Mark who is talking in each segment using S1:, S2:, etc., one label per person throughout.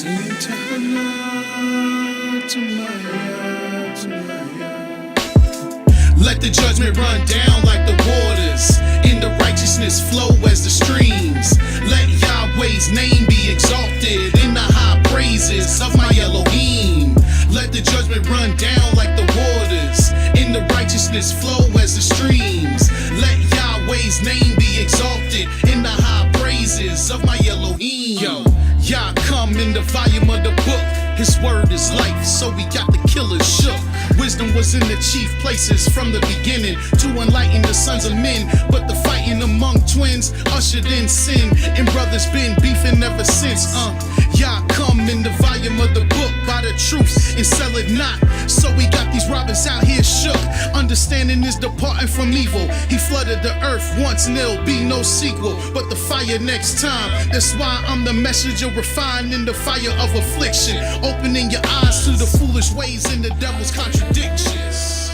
S1: Singing to Allah, to my Yah, to my Yah. Let the judgment run down like the waters, and the righteousness flow as the streams. Let Yahweh's name be exalted in the high praises of my Elohim. Let the judgment run down like the waters, and the righteousness flow as the streams. Let Yahweh's name be exalted in the high praises of my Elohim. Yo, Yah come in the volume of the book. His word is life, so we got the killers shook. Wisdom was in the chief places from the beginning to enlighten the sons of men. But the fighting among twins ushered in sin, and brothers been beefing ever since. Yah come in the volume of the book by the truth and sell it not. So we got these robbers out here shook. Understanding is departing from evil. He flooded the earth once and there'll be no sequel, but the fire next time. That's why I'm the messenger refined in the fire of affliction, opening your eyes to the foolish ways and the devil's contradictions.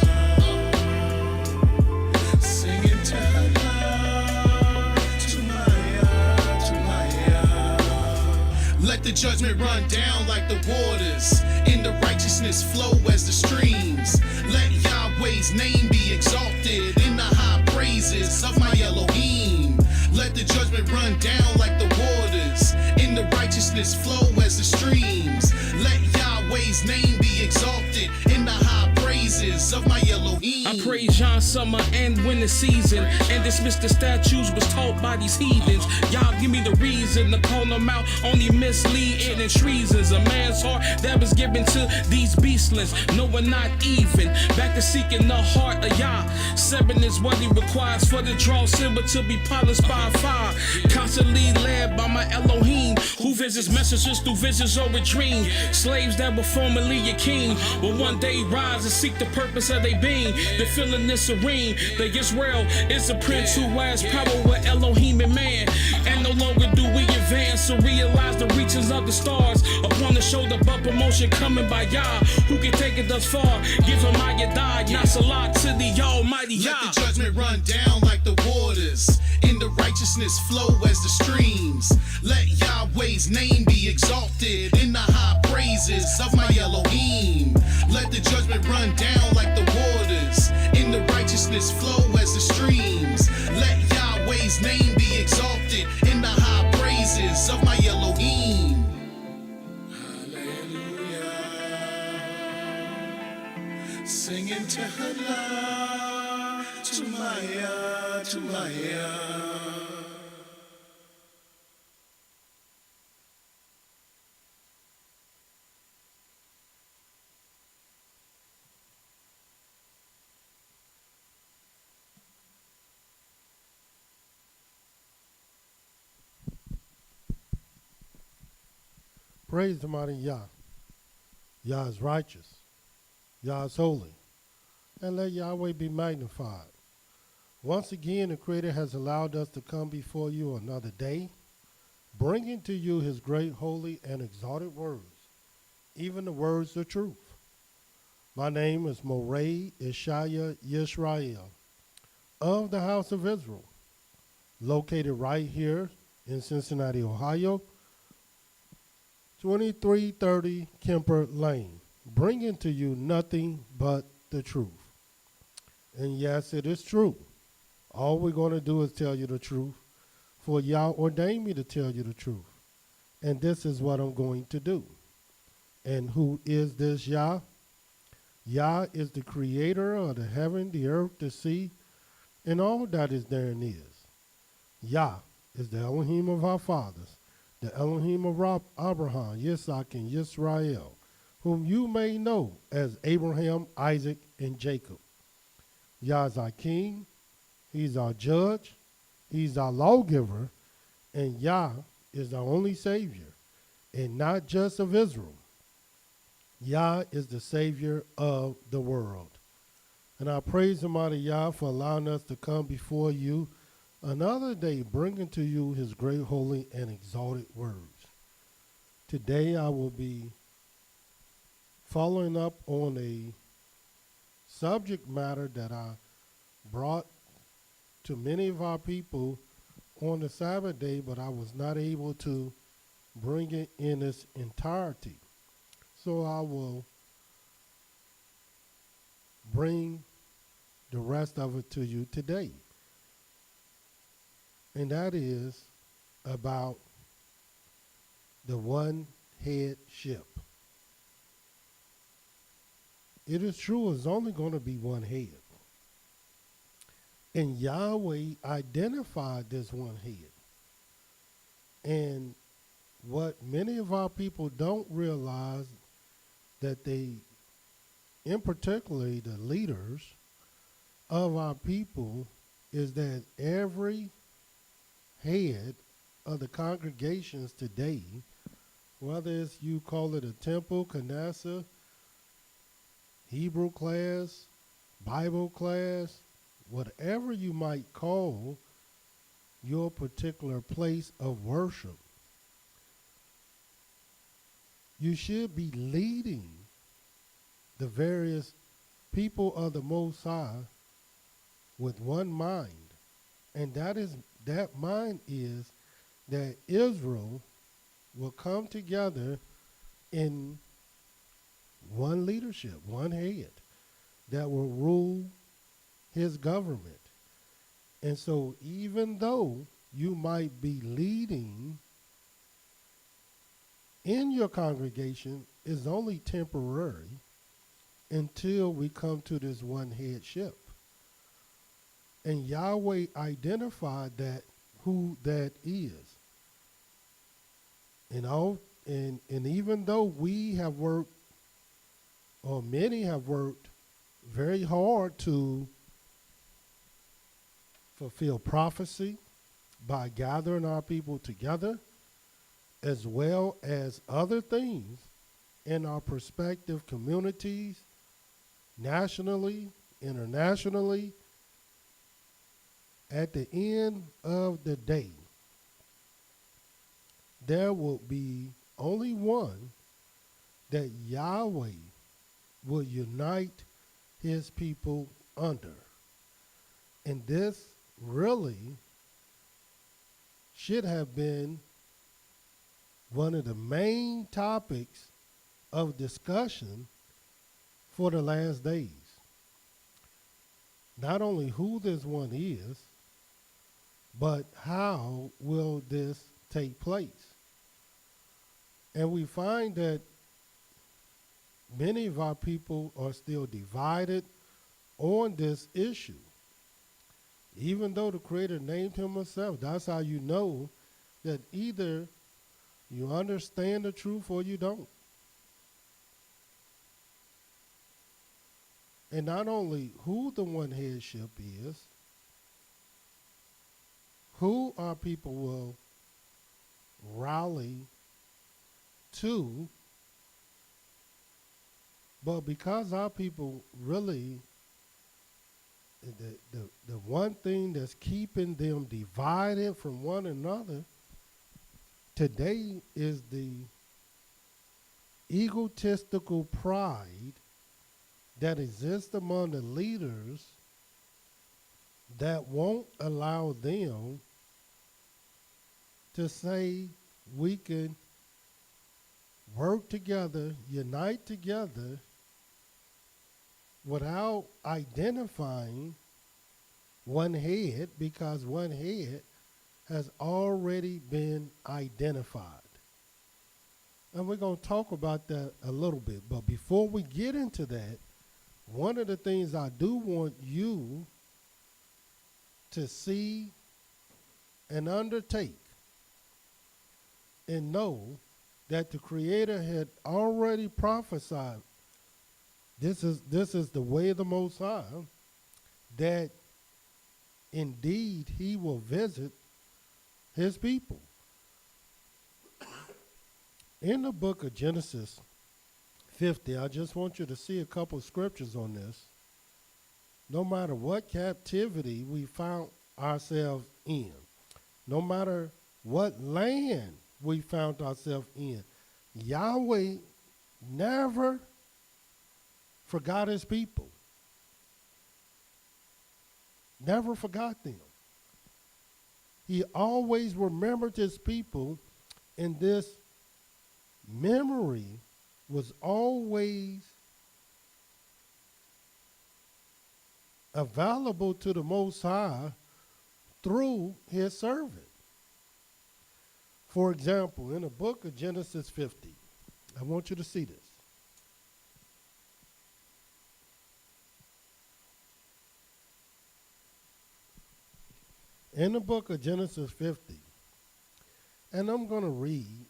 S1: Singing to Allah, to my Yah, to my Yah. Let the judgment run down like the waters, and the righteousness flow as the streams. Let Yahweh's name be exalted in the high praises of my Elohim. Let the judgment run down like the waters, and the righteousness flow as the streams. Let Yahweh's name be exalted in the high praises of my Elohim.
S2: I praise John summer and winter season, and dismiss the statues was taught by these heathens. Y'all give me the reason to call them out, only misleading and treasons. A man's heart that was given to these beastlings, no one not even. Back to seeking the heart of Yah. 7 is what he requires for the draw silver to be polished by fire. Constantly led by my Elohim, who visits messengers through visions or a dream. Slaves that were formerly your king will one day rise and seek the purpose of their being. The feeling is serene. The Israel is a prince who has power with Elohim and man. And no longer do we advance or realize the reaches of the stars. Upon the shoulder, but promotion coming by Yah, who can take it thus far. Give him Yah'S Gates to the Almighty Yah.
S1: Let the judgment run down like the waters, and the righteousness flow as the streams. Let Yahweh's name be exalted in the high praises of my Elohim. Let the judgment run down like the waters, and the righteousness flow as the streams. Let Yahweh's name be exalted in the high praises of my Elohim. Hallelujah. Singing to Allah, to my Yah, to my Yah.
S3: Praise the mighty Yah. Yah is righteous. Yah is holy. And let Yahweh be magnified. Once again, the Creator has allowed us to come before you another day, bringing to you his great, holy, and exalted words, even the words of truth. My name is Mowreh IshYAH YIsraEL of the house of Israel, located right here in Cincinnati, Ohio, 2330 Kemper Lane, bringing to you nothing but the truth. And yes, it is true. All we're going to do is tell you the truth, for Yah ordained me to tell you the truth. And this is what I'm going to do. And who is this Yah? Yah is the creator of the heaven, the earth, the sea, and all that is therein is. Yah is the Elohim of our fathers, the Elohim of Abraham, Yitzhak, and YIsraEL, whom you may know as Abraham, Isaac, and Jacob. Yah is our king, he's our judge, he's our lawgiver, and Yah is our only savior, and not just of Israel. Yah is the savior of the world. And I praise the mighty Yah for allowing us to come before you another day, bringing to you his great, holy, and exalted words. Today I will be following up on a subject matter that I brought to many of our people on the Sabbath day, but I was not able to bring it in its entirety. So I will bring the rest of it to you today. And that is about the one headship. It is true, it's only going to be one head. And Yahweh identified this one head. And what many of our people don't realize, that they, in particularly the leaders of our people, is that every head of the congregations today, whether it's you call it a temple, Knesset, Hebrew class, Bible class, whatever you might call your particular place of worship, you should be leading the various people of the Most High with one mind. And that mind is that Israel will come together in one leadership, one head, that will rule his government. And so even though you might be leading in your congregation, is only temporary until we come to this one headship. And Yahweh identified that, who that is. And even though we have worked, or many have worked very hard to fulfill prophecy by gathering our people together, as well as other things in our prospective communities, nationally, internationally, at the end of the day, there will be only one that Yahweh will unite his people under. And this really should have been one of the main topics of discussion for the last days. Not only who this one is, but how will this take place? And we find that many of our people are still divided on this issue. Even though the Creator named him himself, that's how you know that either you understand the truth or you don't. And not only who the one headship is, who our people will rally to, but because our people really, the one thing that's keeping them divided from one another today is the egotistical pride that exists among the leaders that won't allow them to say we can work together, unite together, without identifying one head, because one head has already been identified. And we're going to talk about that a little bit. But before we get into that, one of the things I do want you to see and undertake and know that the Creator had already prophesied, this is the way of the Most High, that indeed he will visit his people. In the book of Genesis 50, I just want you to see a couple scriptures on this. No matter what captivity we found ourselves in, no matter what land we found ourselves in, Yahweh never forgot his people. Never forgot them. He always remembered his people in this memory was always available to the Most High through his servant. For example, in the book of Genesis 50, I want you to see this. In the book of Genesis 50, and I'm going to read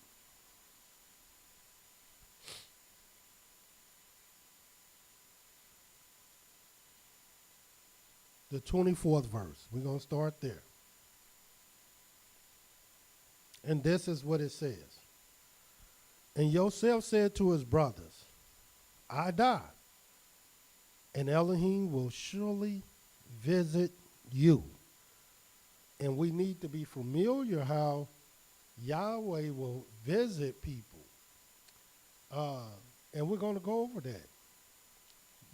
S3: the 24th verse. We're going to start there. And this is what it says. And Yosef said to his brothers, I die, and Elohim will surely visit you. And we need to be familiar how Yahweh will visit people. And we're going to go over that.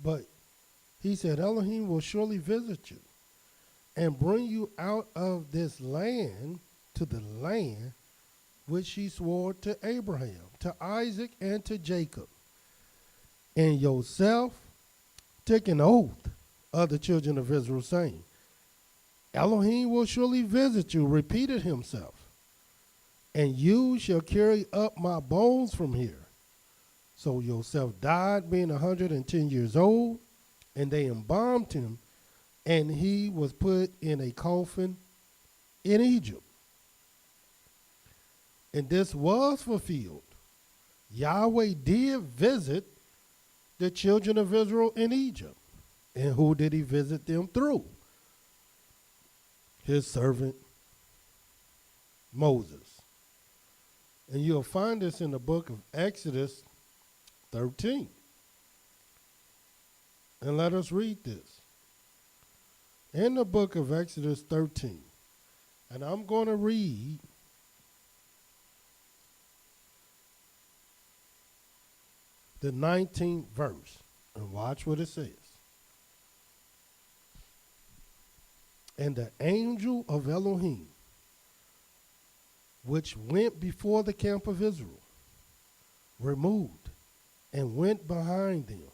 S3: But he said, Elohim will surely visit you and bring you out of this land to the land which he swore to Abraham, to Isaac, and to Jacob. And Yosef took an oath of the children of Israel, saying, Elohim will surely visit you, repeated himself, and you shall carry up my bones from here. So Yosef died, being 110 years old, and they embalmed him, and he was put in a coffin in Egypt. And this was fulfilled. Yahweh did visit the children of Israel in Egypt. And who did he visit them through? His servant Moses. And you'll find this in the book of Exodus 13. And let us read this. In the book of Exodus 13, and I'm going to read the 19th verse, and watch what it says. And the angel of Elohim, which went before the camp of Israel, removed and went behind them.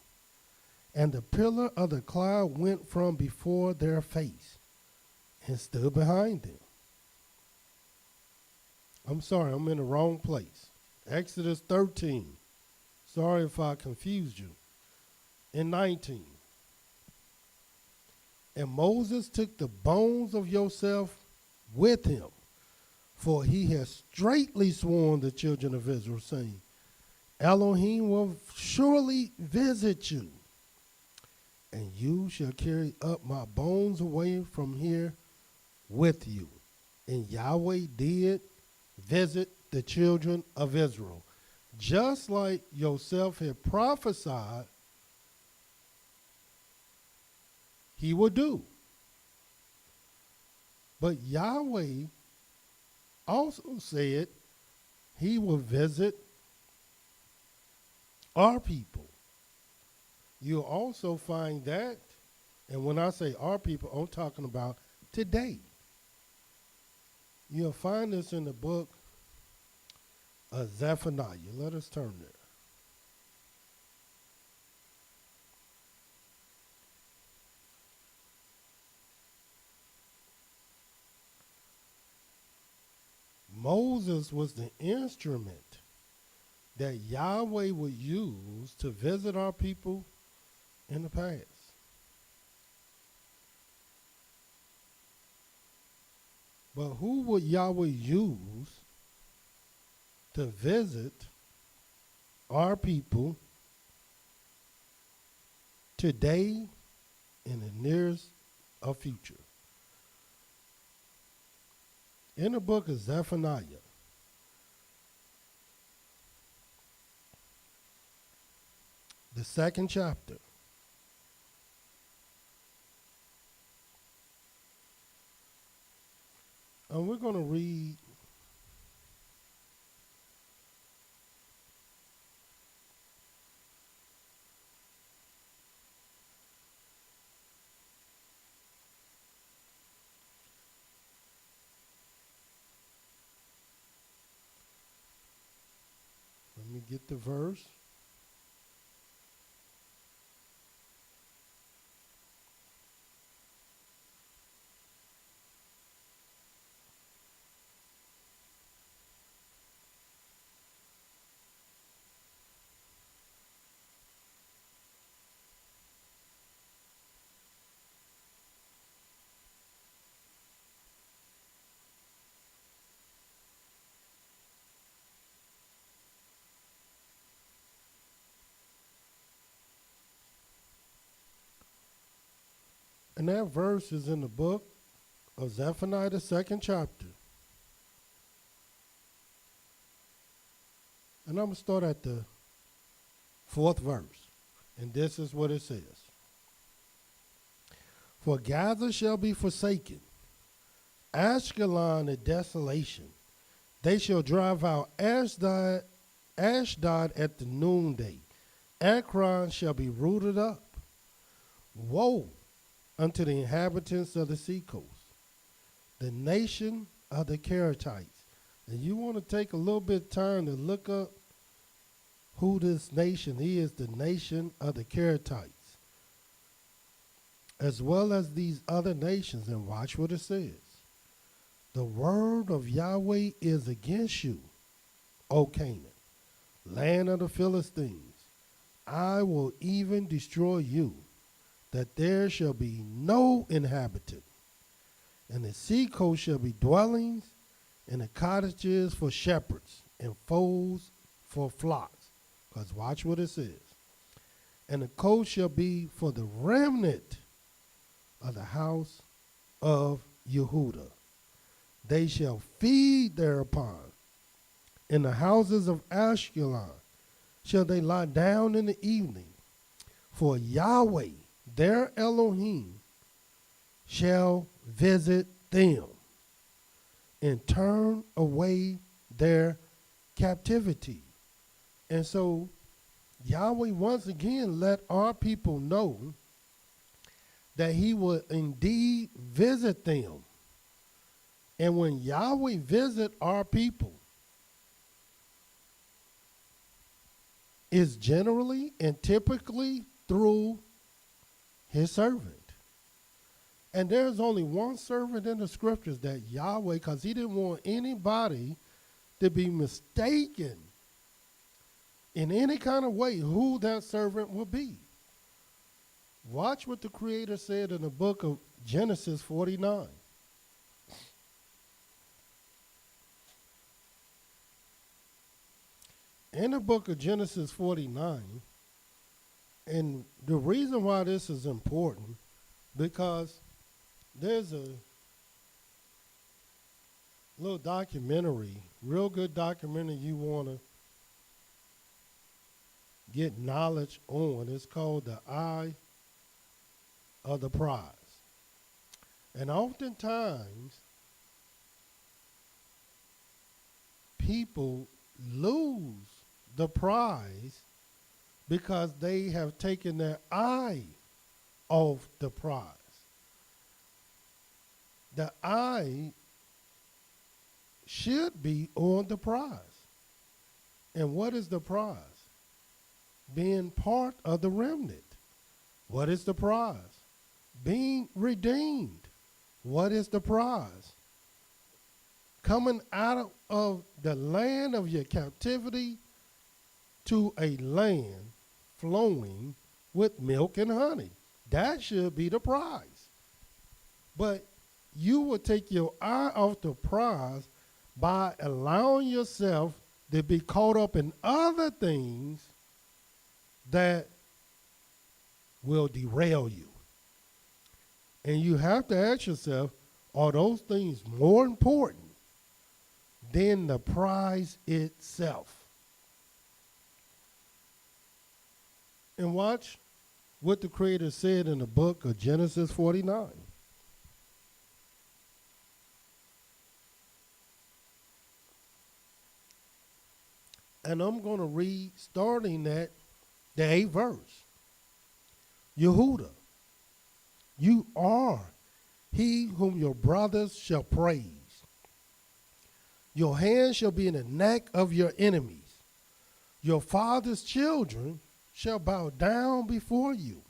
S3: And the pillar of the cloud went from before their face and stood behind them. I'm sorry, I'm in the wrong place. Exodus 13. Sorry if I confused you. In 19. And Moses took the bones of Yosef with him, for he has straitly sworn the children of Israel, saying, Elohim will surely visit you, and you shall carry up my bones away from here with you. And Yahweh did visit the children of Israel, just like Yosef had prophesied he would do. But Yahweh also said he will visit our people. You'll also find that, and when I say our people, I'm talking about today. You'll find this in the book of Zephaniah. Let us turn there. Moses was the instrument that Yahweh would use to visit our people in the past. But who would Yahweh use to visit our people today and the nearest of future? In the book of Zephaniah, the 2nd chapter, and we're going to read Let me get the verse. And that verse is in the book of Zephaniah, the 2nd chapter. And I'm going to start at the 4th verse. And this is what it says. For Gaza shall be forsaken, Ashkelon a desolation. They shall drive out Ashdod at the noonday. Ekron shall be rooted up. Woe unto the inhabitants of the seacoast, the nation of the Karatites. And you want to take a little bit of time to look up who this nation is, the nation of the Karatites, as well as these other nations, and watch what it says. The word of Yahweh is against you, O Canaan, land of the Philistines. I will even destroy you, that there shall be no inhabitant. And the seacoast shall be dwellings, and the cottages for shepherds, and folds for flocks. Because watch what it says. And the coast shall be for the remnant of the house of Yehudah. They shall feed thereupon. In the houses of Ashkelon shall they lie down in the evening. For Yahweh, their Elohim, shall visit them and turn away their captivity. And so Yahweh once again let our people know that he will indeed visit them. And when Yahweh visit our people, is generally and typically through his servant. And there's only one servant in the scriptures that Yahweh, because he didn't want anybody to be mistaken in any kind of way who that servant would be. Watch what the Creator said in the book of Genesis 49. In the book of Genesis 49, and the reason why this is important, because there's a little documentary, real good documentary you want to get knowledge on. It's called The Eye of the Prize. And oftentimes, people lose the prize because they have taken their eye off the prize. The eye should be on the prize. And what is the prize? Being part of the remnant. What is the prize? Being redeemed. What is the prize? Coming out of the land of your captivity to a land flowing with milk and honey. That should be the prize. But you will take your eye off the prize by allowing yourself to be caught up in other things that will derail you. And you have to ask yourself, are those things more important than the prize itself? And watch what the Creator said in the book of Genesis 49. And I'm going to read starting at the 8th verse. Yehudah, you are he whom your brothers shall praise. Your hand shall be in the neck of your enemies. Your father's children shall bow down before you.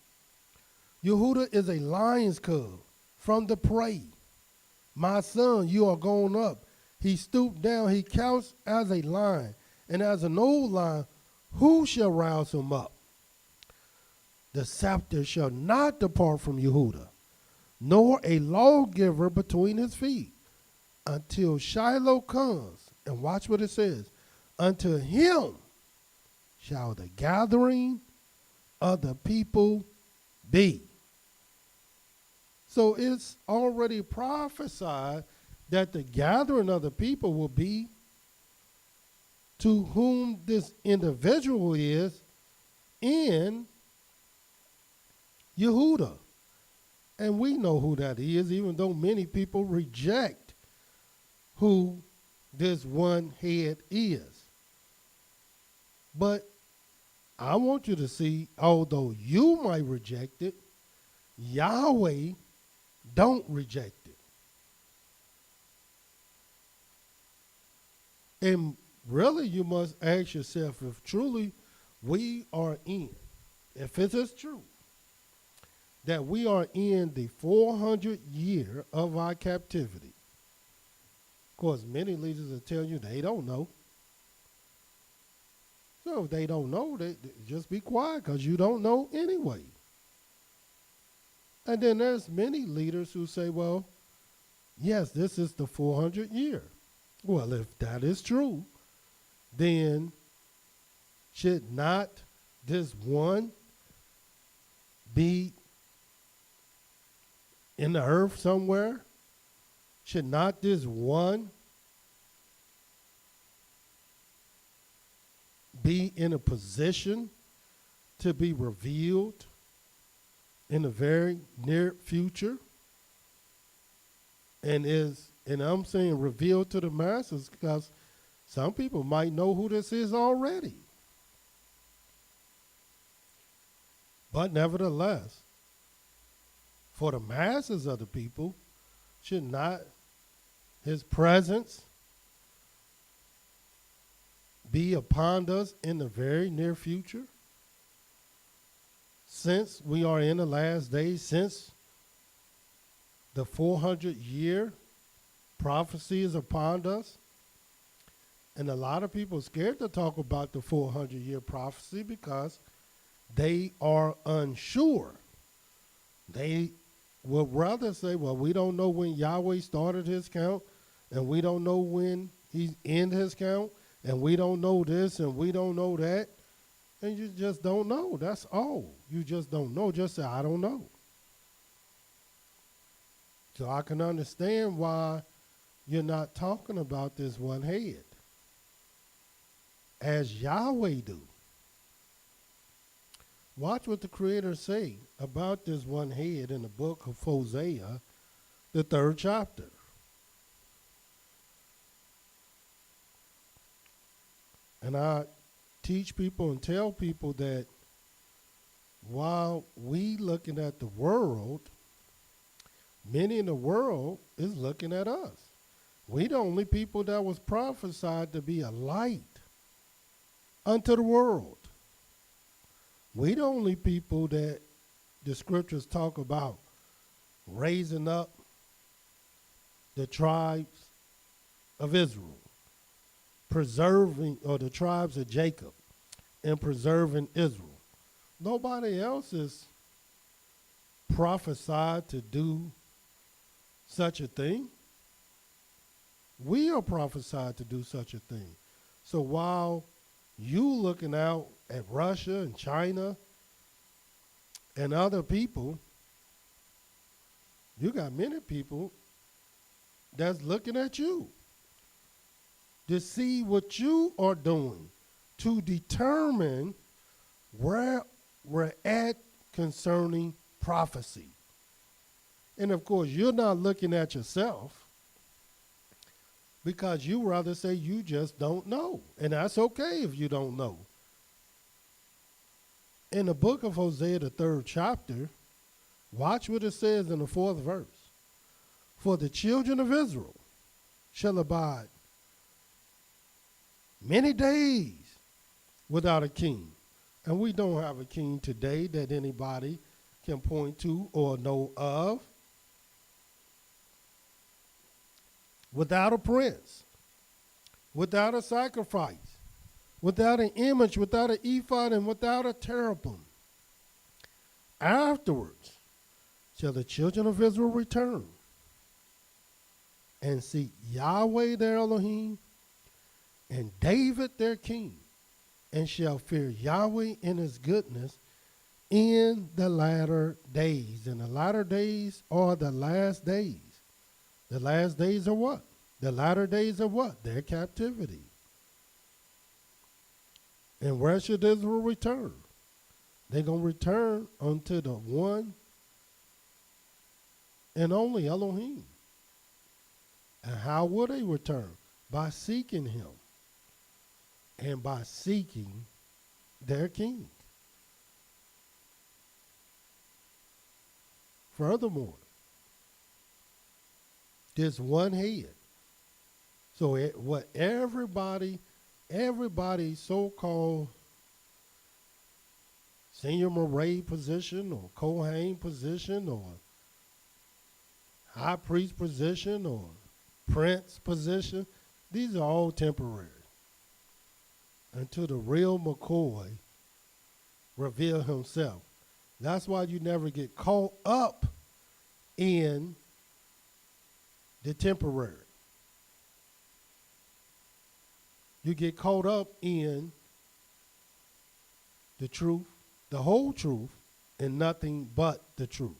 S3: Yehuda is a lion's cub from the prey. My son, you are gone up. He stooped down, he couched as a lion, and as an old lion, who shall rouse him up? The scepter shall not depart from Yehuda, nor a lawgiver between his feet, until Shiloh comes. And watch what it says. Unto him shall the gathering of the people be. So it's already prophesied that the gathering of the people will be to whom this individual is in Yehuda. And we know who that is, even though many people reject who this one head is. But I want you to see, although you might reject it, Yahweh don't reject it. And really you must ask yourself if truly we are in, if it is true, that we are in the 400 year of our captivity. Of course, many leaders will tell you they don't know. So if they don't know, they just be quiet because you don't know anyway. And then there's many leaders who say, well, yes, this is the 400 year. Well, if that is true, then should not this one be in the earth somewhere? Should not this one be in a position to be revealed in the very near future? And I'm saying revealed to the masses because some people might know who this is already. But nevertheless, for the masses of the people, should not his presence be upon us in the very near future? Since we are in the last days, since the 400-year prophecy is upon us, and a lot of people are scared to talk about the 400-year prophecy because they are unsure. They would rather say, well, we don't know when Yahweh started his count, and we don't know when he's in his count, and we don't know this, and we don't know that. And you just don't know. That's all. You just don't know. Just say, I don't know. So I can understand why you're not talking about this one head as Yahweh do. Watch what the Creator say about this one head in the book of Hosea, the 3rd chapter. And I teach people and tell people that while we looking at the world, many in the world is looking at us. We the only people that was prophesied to be a light unto the world. We the only people that the scriptures talk about raising up the tribes of Israel, preserving, or the tribes of Jacob, and preserving Israel. Nobody else is prophesied to do such a thing. We are prophesied to do such a thing. So while you looking out at Russia and China and other people, you got many people that's looking at you to see what you are doing to determine where we're at concerning prophecy. And of course, you're not looking at yourself because you rather say you just don't know. And that's okay if you don't know. In the book of Hosea, the 3rd chapter, watch what it says in the 4th verse. For the children of Israel shall abide many days without a king. And we don't have a king today that anybody can point to or know of. Without a prince, without a sacrifice, without an image, without an ephod, and without a cherubim. Afterwards shall the children of Israel return and seek Yahweh their Elohim and David their king, and shall fear Yahweh in his goodness in the latter days. And the latter days are the last days. The last days are what? The latter days are what? Their captivity. And where should Israel return? They're going to return unto the one and only Elohim. And how will they return? By seeking him and by seeking their king. Furthermore, there's one head. So what everybody so-called senior Moreh position or Kohen position or high priest position or prince position, these are all temporary until the real McCoy reveal himself. That's why you never get caught up in the temporary. You get caught up in the truth, the whole truth, and nothing but the truth.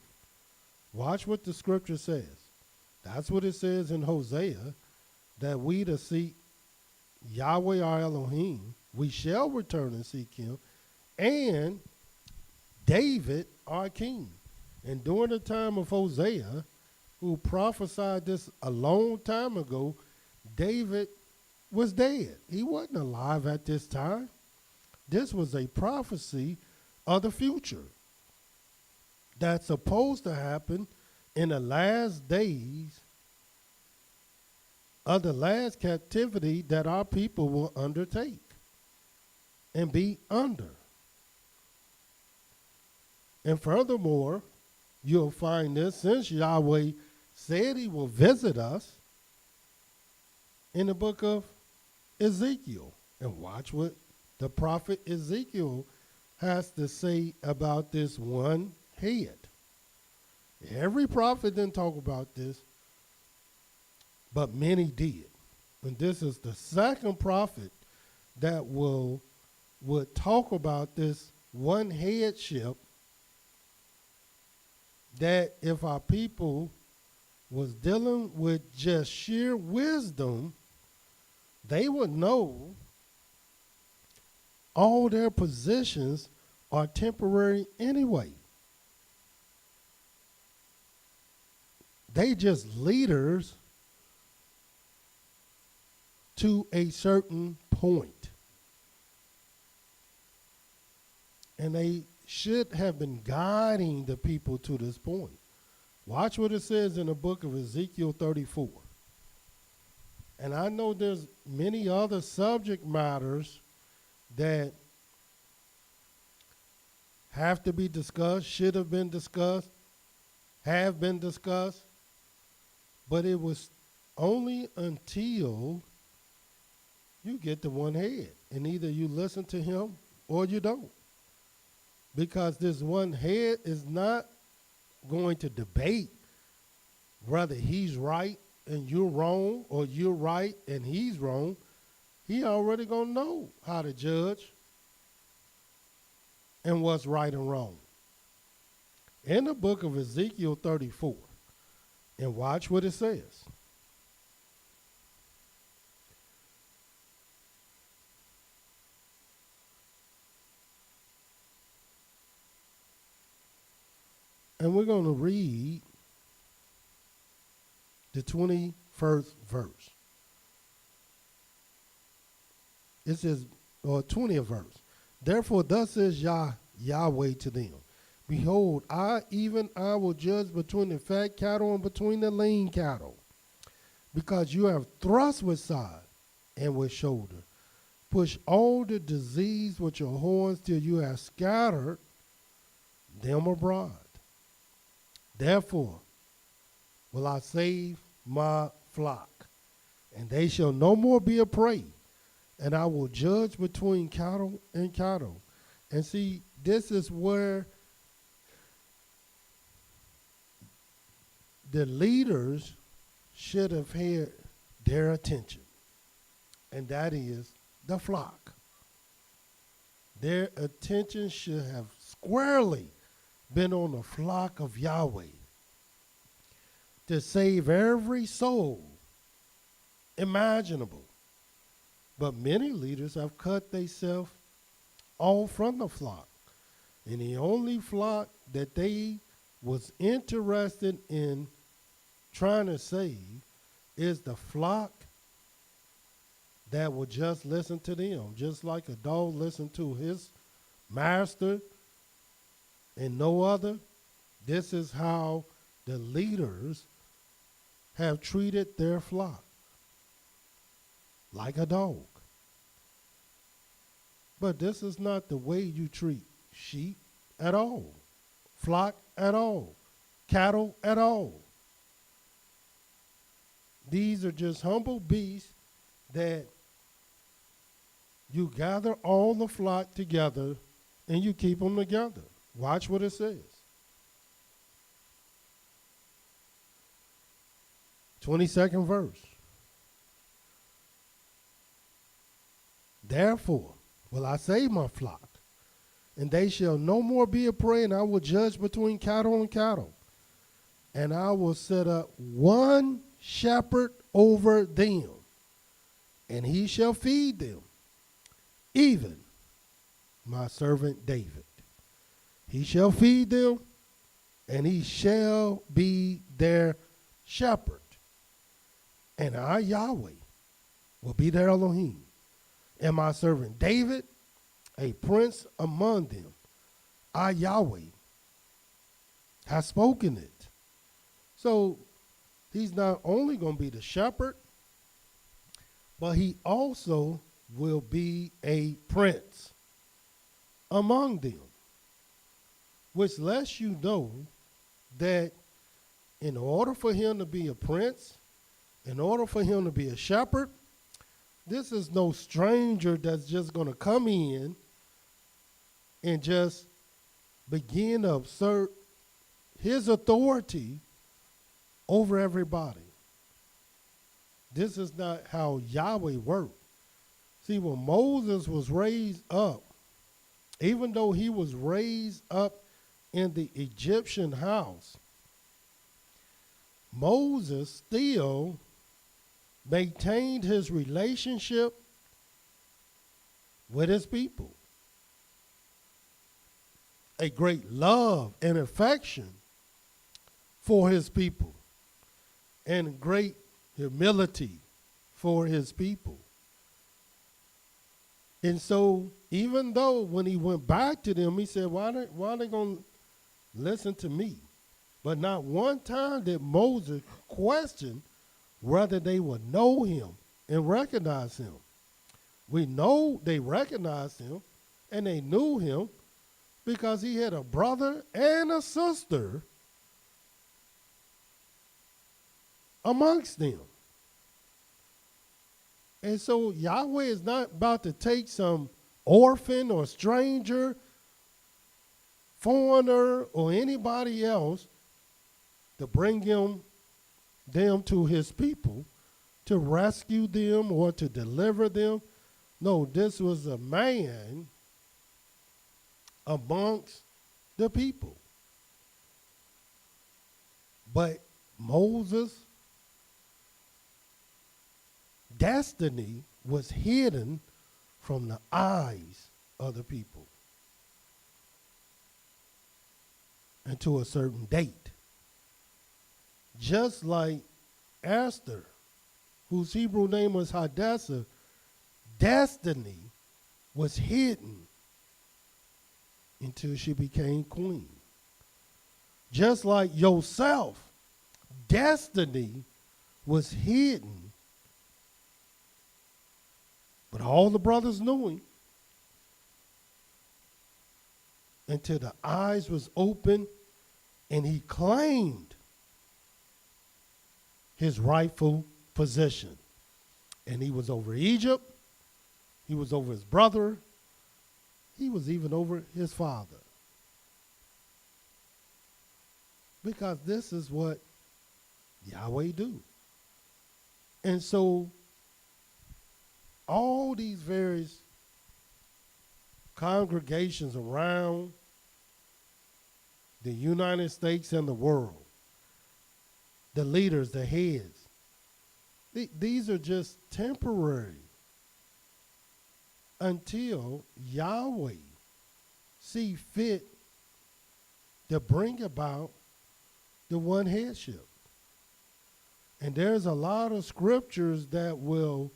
S3: Watch what the scripture says. That's what it says in Hosea, that we to seek Yahweh our Elohim, we shall return and seek him, and David our king. And during the time of Hosea, who prophesied this a long time ago, David was dead. He wasn't alive at this time. This was a prophecy of the future that's supposed to happen in the last days of the last captivity that our people will undertake and be under. And furthermore, you'll find this, since Yahweh said he will visit us, in the book of Ezekiel. And watch what the prophet Ezekiel has to say about this one head. Every prophet didn't talk about this, but many did. And this is the second prophet that would talk about this one headship, that if our people was dealing with just sheer wisdom, they would know all their positions are temporary anyway. They just leaders to a certain point. And they should have been guiding the people to this point. Watch what it says in the book of Ezekiel 34. And I know there's many other subject matters that have to be discussed, should have been discussed, have been discussed, but it was only until you get the one head, and either you listen to him or you don't. Because this one head is not going to debate whether he's right and you're wrong, or you're right and he's wrong. He already gonna know how to judge and what's right and wrong. In the book of Ezekiel 34, and watch what it says. And we're going to read the 21st verse. It says, or 20th verse. Therefore, thus says Yahweh to them, behold, I will judge between the fat cattle and between the lean cattle, because you have thrust with side and with shoulder, push all the disease with your horns till you have scattered them abroad. Therefore will I save my flock, and they shall no more be a prey, and I will judge between cattle and cattle. And see, this is where the leaders should have had their attention, and that is the flock. Their attention should have squarely been on the flock of Yahweh to save every soul imaginable. But many leaders have cut themselves off from the flock. And the only flock that they was interested in trying to save is the flock that would just listen to them, just like a dog listens to his master and no other. This is how the leaders have treated their flock, like a dog. But this is not the way you treat sheep at all, flock at all, cattle at all. These are just humble beasts that you gather all the flock together and you keep them together. Watch what it says. 22nd verse. Therefore will I save my flock, and they shall no more be a prey, and I will judge between cattle and cattle. And I will set up one shepherd over them, and he shall feed them, even my servant David. He shall feed them, and he shall be their shepherd. And I, Yahweh, will be their Elohim, and my servant David, a prince among them. I, Yahweh, have spoken it. So he's not only going to be the shepherd, but he also will be a prince among them, which lets you know that in order for him to be a prince, in order for him to be a shepherd, this is no stranger that's just going to come in and just begin to assert his authority over everybody. This is not how Yahweh worked. See, when Moses was raised up, even though he was raised up in the Egyptian house, Moses still maintained his relationship with his people. A great love and affection for his people, and great humility for his people. And so, even though when he went back to them, he said, why are they going to listen to me? But not one time did Moses question whether they would know him and recognize him. We know they recognized him and they knew him because he had a brother and a sister amongst them. And so Yahweh is not about to take some orphan or stranger, foreigner, or anybody else to bring them to his people, to rescue them or to deliver them. No, this was a man amongst the people. But Moses' destiny was hidden from the eyes of the people until a certain date. Just like Esther, whose Hebrew name was Hadassah, destiny was hidden until she became queen. Just like yourself, destiny was hidden But all the brothers knew him until the eyes was open and he claimed his rightful position. And he was over Egypt. He was over his brother. He was even over his father. Because this is what Yahweh do. And so all these various congregations around the United States and the world, the leaders, the heads, these are just temporary until Yahweh see fit to bring about the one headship. And there's a lot of scriptures that will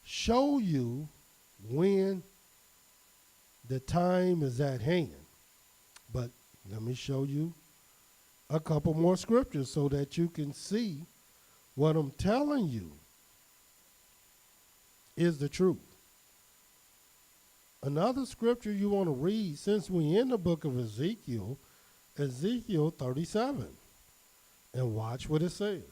S3: show you when the time is at hand. But let me show you a couple more scriptures so that you can see what I'm telling you is the truth. Another scripture you want to read, since we're in the book of Ezekiel, Ezekiel 37. And watch what it says.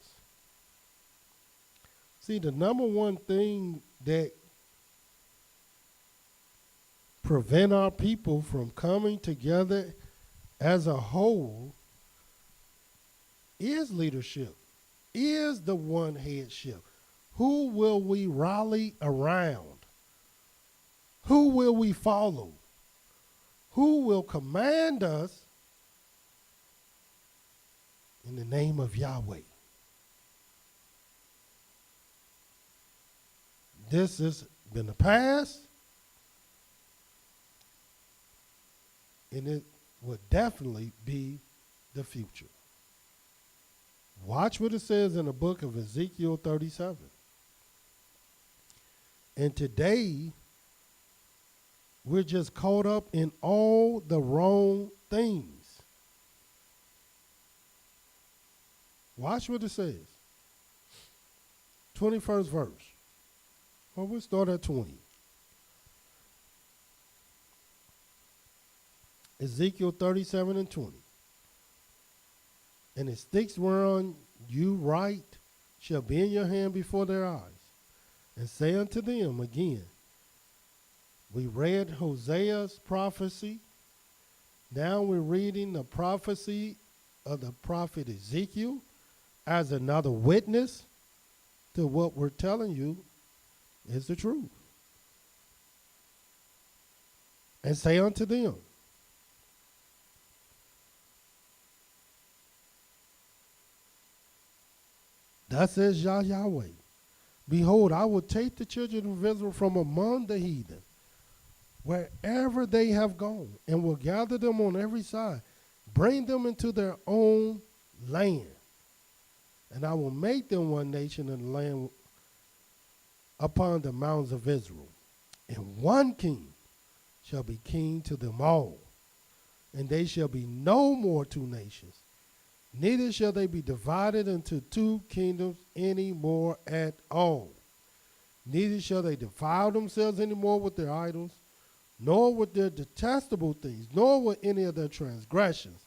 S3: See, the number one thing that prevent our people from coming together as a whole is leadership, is the one headship. Who will we rally around? Who will we follow? Who will command us in the name of Yahweh? This has been the past, and it will definitely be the future. Watch what it says in the book of Ezekiel 37. And today, we're just caught up in all the wrong things. Watch what it says. 21st verse. Well, we'll start at 20. Ezekiel 37 and 20. And the sticks whereon you write shall be in your hand before their eyes. And say unto them again, we read Hosea's prophecy. Now we're reading the prophecy of the prophet Ezekiel as another witness to what we're telling you is the truth. And say unto them, thus says Yahweh, behold, I will take the children of Israel from among the heathen, wherever they have gone, and will gather them on every side, bring them into their own land. And I will make them one nation in the land upon the mountains of Israel. And one king shall be king to them all. And they shall be no more two nations, neither shall they be divided into two kingdoms any more at all. Neither shall they defile themselves any more with their idols, nor with their detestable things, nor with any of their transgressions.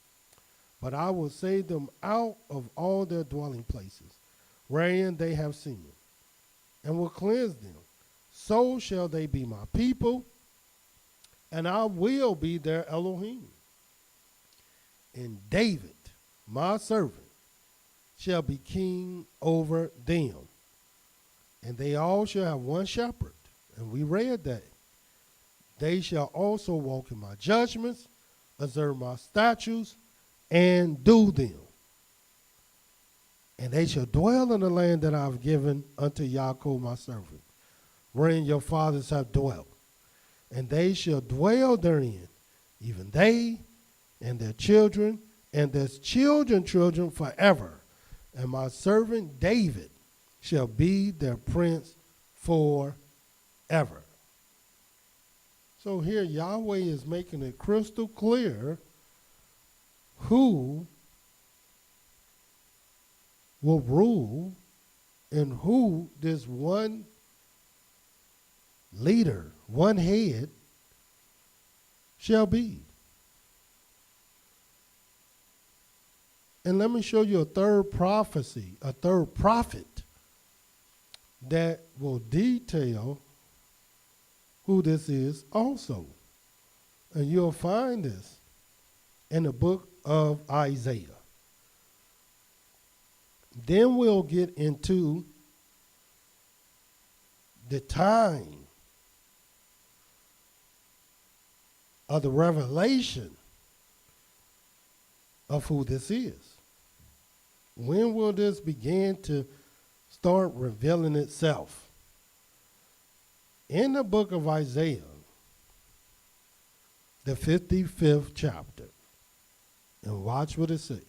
S3: But I will save them out of all their dwelling places, wherein they have sinned, and will cleanse them. So shall they be my people, and I will be their Elohim. And David, my servant, shall be king over them. And they all shall have one shepherd. And we read that. They shall also walk in my judgments, observe my statutes, and do them. And they shall dwell in the land that I have given unto Yaakov my servant, wherein your fathers have dwelt. And they shall dwell therein, even they and their children, and their children forever. And my servant David shall be their prince forever. So here Yahweh is making it crystal clear who will rule and who this one leader, one head, shall be. And let me show you a third prophecy, a third prophet that will detail who this is also. And you'll find this in the book of Isaiah. Then we'll get into the time of the revelation of who this is. When will this begin to start revealing itself? In the book of Isaiah, the 55th chapter, and watch what it says.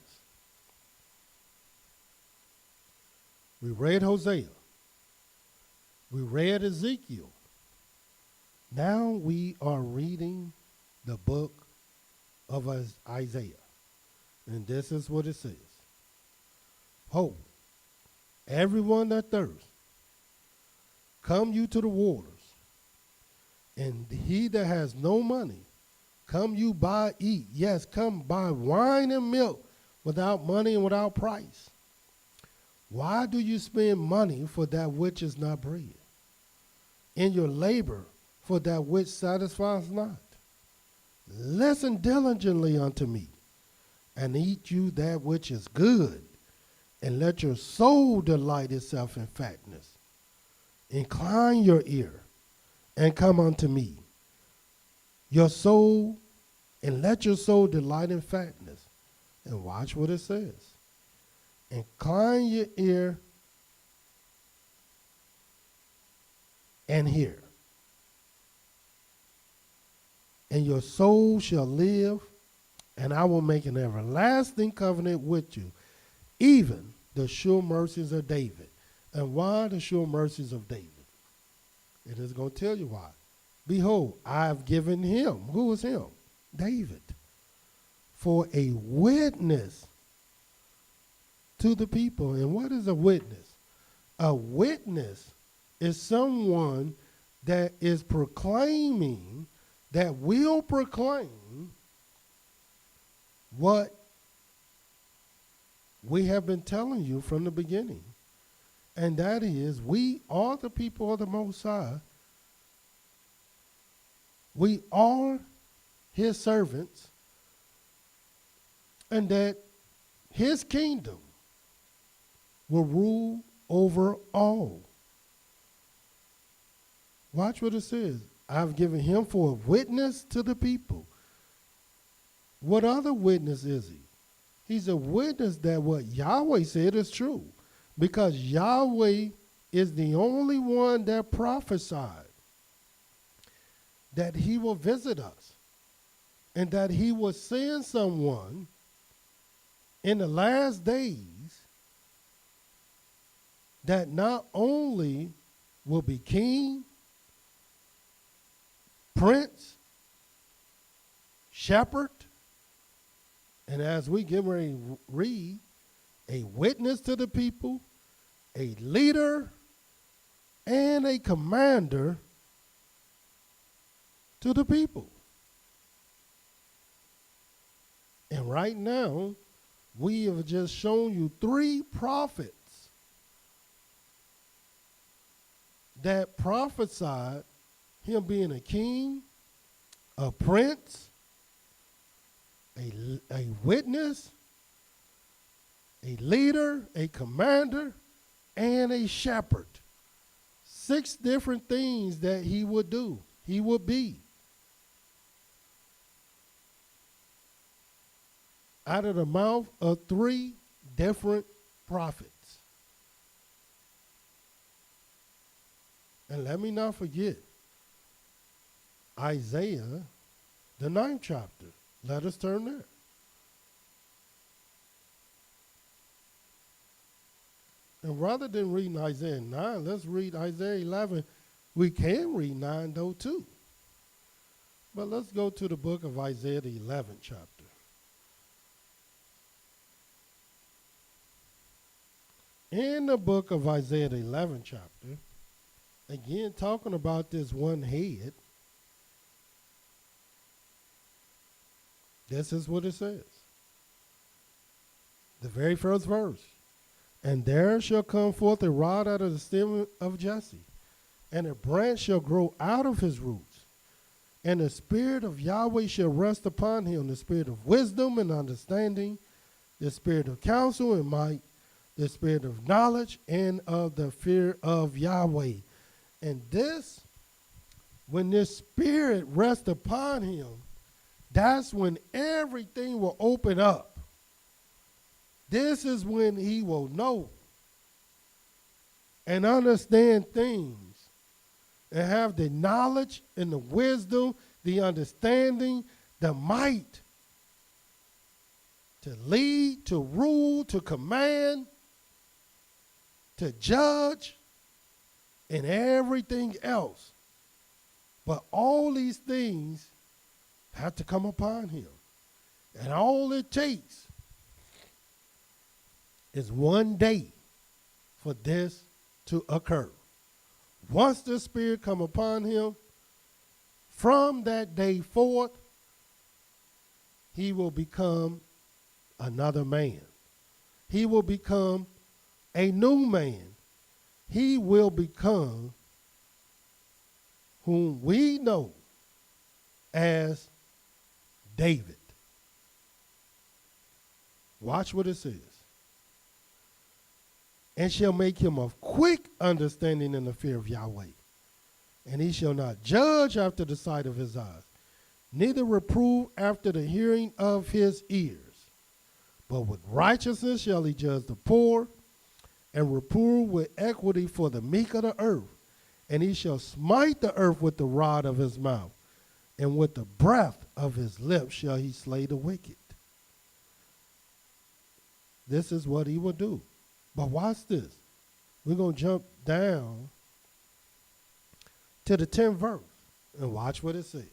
S3: We read Hosea. We read Ezekiel. Now we are reading the book of Isaiah. And this is what it says. Ho, everyone that thirsts, come you to the waters. And he that has no money, come you buy, eat. Yes, come buy wine and milk without money and without price. Why do you spend money for that which is not bread, and your labor for that which satisfies not? Listen diligently unto me, and eat you that which is good, and let your soul delight itself in fatness. Incline your ear, and come unto me, your soul, and let your soul delight in fatness. And watch what it says. Incline your ear and hear. And your soul shall live, and I will make an everlasting covenant with you, even the sure mercies of David. And why the sure mercies of David? It is going to tell you why. Behold, I have given him. Who is him? David. For a witness to the people. And what is a witness? A witness is someone that is proclaiming, that will proclaim what we have been telling you from the beginning. And that is, we are the people of the Most High. We are his servants, and that his kingdom will rule over all. Watch what it says. I've given him for a witness to the people. What other witness is he? He's a witness that what Yahweh said is true, because Yahweh is the only one that prophesied that he will visit us and that he will send someone in the last days that not only will be king, prince, shepherd, and as we get ready to read, a witness to the people, a leader, and a commander to the people. And right now, we have just shown you 3 prophets that prophesied him being a king, a prince, a witness, a leader, a commander, and a shepherd. 6 different things that he would do, he would be. Out of the mouth of 3 different prophets. And let me not forget, Isaiah, the 9th chapter. Let us turn there. And rather than reading Isaiah 9, let's read Isaiah 11. We can read 9 though too. But let's go to the book of Isaiah, the 11th chapter. In the book of Isaiah, the 11th chapter, Again, talking about this one head, this is what it says. The very first verse. And there shall come forth a rod out of the stem of Jesse, and a branch shall grow out of his roots. And the Spirit of Yahweh shall rest upon him, the Spirit of wisdom and understanding, the Spirit of counsel and might, the Spirit of knowledge and of the fear of Yahweh. And this, when this Spirit rests upon him, that's when everything will open up. This is when he will know and understand things and have the knowledge and the wisdom, the understanding, the might to lead, to rule, to command, to judge, and everything else. But all these things have to come upon him. And all it takes is one day for this to occur. Once the Spirit come upon him, from that day forth, he will become another man. He will become a new man. He will become whom we know as David. Watch what it says. And shall make him of quick understanding in the fear of Yahweh. And he shall not judge after the sight of his eyes, neither reprove after the hearing of his ears. But with righteousness shall he judge the poor, and reprove with equity for the meek of the earth. And he shall smite the earth with the rod of his mouth, and with the breath of his lips shall he slay the wicked. This is what he will do. But watch this. We're going to jump down to the 10th verse and watch what it says.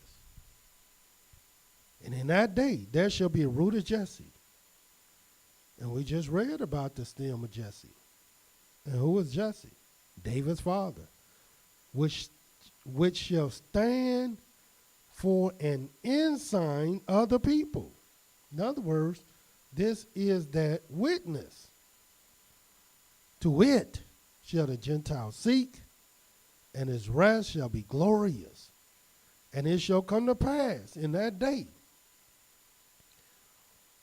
S3: And in that day there shall be a root of Jesse. And we just read about the stem of Jesse. And who was Jesse? David's father, which shall stand for an ensign of the people. In other words, this is that witness. To it shall the Gentiles seek, and his rest shall be glorious. And it shall come to pass in that day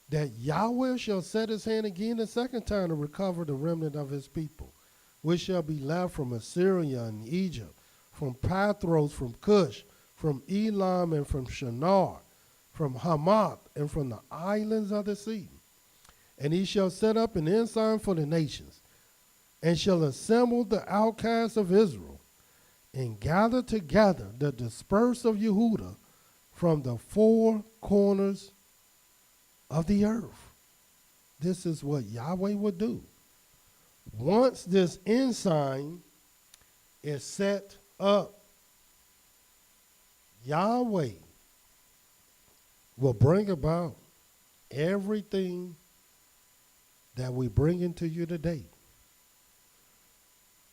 S3: that Yahweh shall set his hand again the second time to recover the remnant of his people, which shall be left from Assyria and Egypt, from Pathros, from Cush, from Elam, and from Shinar, from Hamath, and from the islands of the sea. And he shall set up an ensign for the nations, and shall assemble the outcasts of Israel, and gather together the dispersed of Yehudah from the four corners of the earth. This is what Yahweh will do. Once this ensign is set up, Yahweh will bring about everything that we bring into you today.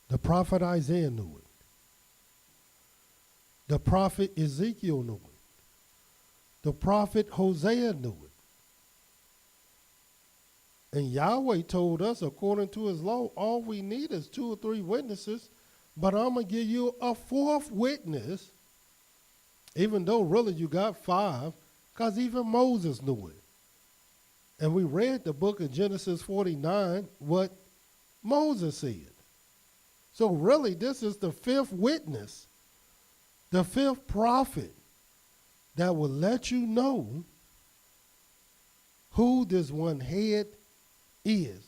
S3: The prophet Isaiah knew it. The prophet Ezekiel knew it. The prophet Hosea knew it. And Yahweh told us, according to his law, all we need is 2 or 3 witnesses, but I'm going to give you a 4th witness, even though really you got 5, because even Moses knew it. And we read the book of Genesis 49, what Moses said. So really, this is the 5th witness, the 5th prophet that will let you know who this one head is,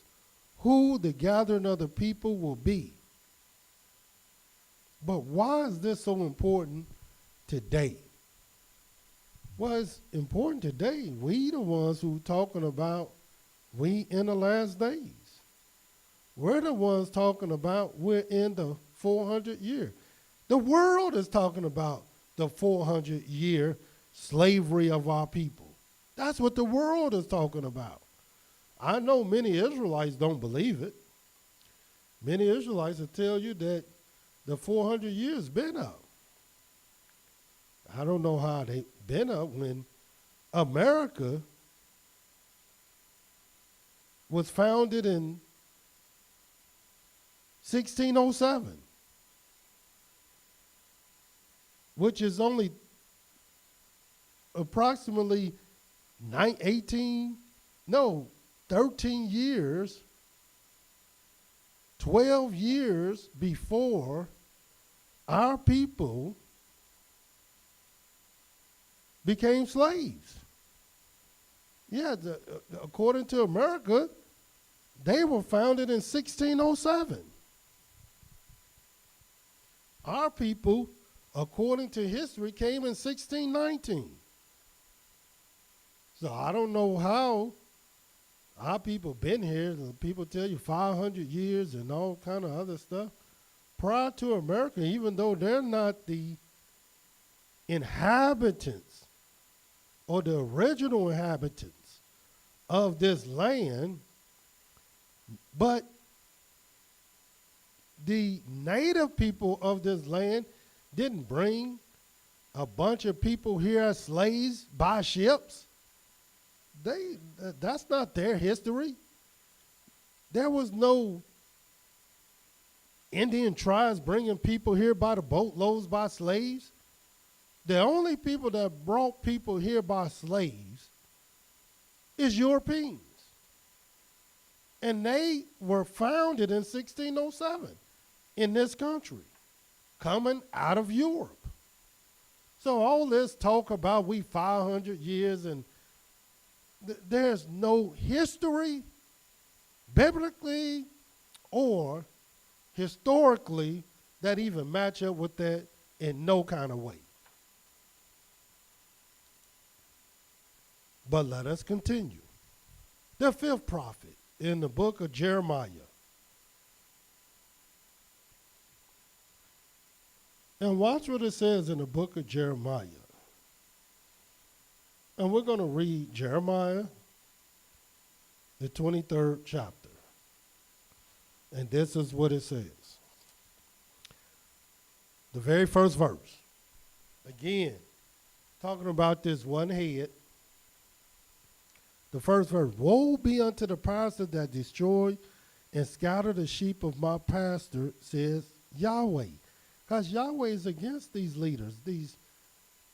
S3: who the gathering of the people will be. But why is this so important today? Well, it's important today. We the ones who talking about we in the last days. We're the ones talking about we're in the 400 year. The world is talking about the 400-year slavery of our people. That's what the world is talking about. I know many Israelites don't believe it. Many Israelites will tell you that the 400 years been up. I don't know how they been up when America was founded in 1607, which is only approximately 13 years, 12 years before our people became slaves. Yeah, according to America, they were founded in 1607. Our people, according to history, came in 1619. So I don't know how our people been here. People tell you 500 years and all kind of other stuff. Prior to America, even though they're not the inhabitants or the original inhabitants of this land, but the native people of this land didn't bring a bunch of people here as slaves by ships. That's not their history. There was no Indian tribes bringing people here by the boatloads by slaves. The only people that brought people here by slaves is Europeans. And they were founded in 1607 in this country, coming out of Europe. So all this talk about we 500 years and there's no history, biblically or historically, that even match up with that in no kind of way. But let us continue. The fifth prophet in the book of Jeremiah. And watch what it says in the book of Jeremiah. And we're going to read Jeremiah, the 23rd chapter. And this is what it says. The very first verse. Again, talking about this one head. The first verse. Woe be unto the pastor that destroy and scatter the sheep of my pastor, says Yahweh. Because Yahweh is against these leaders, these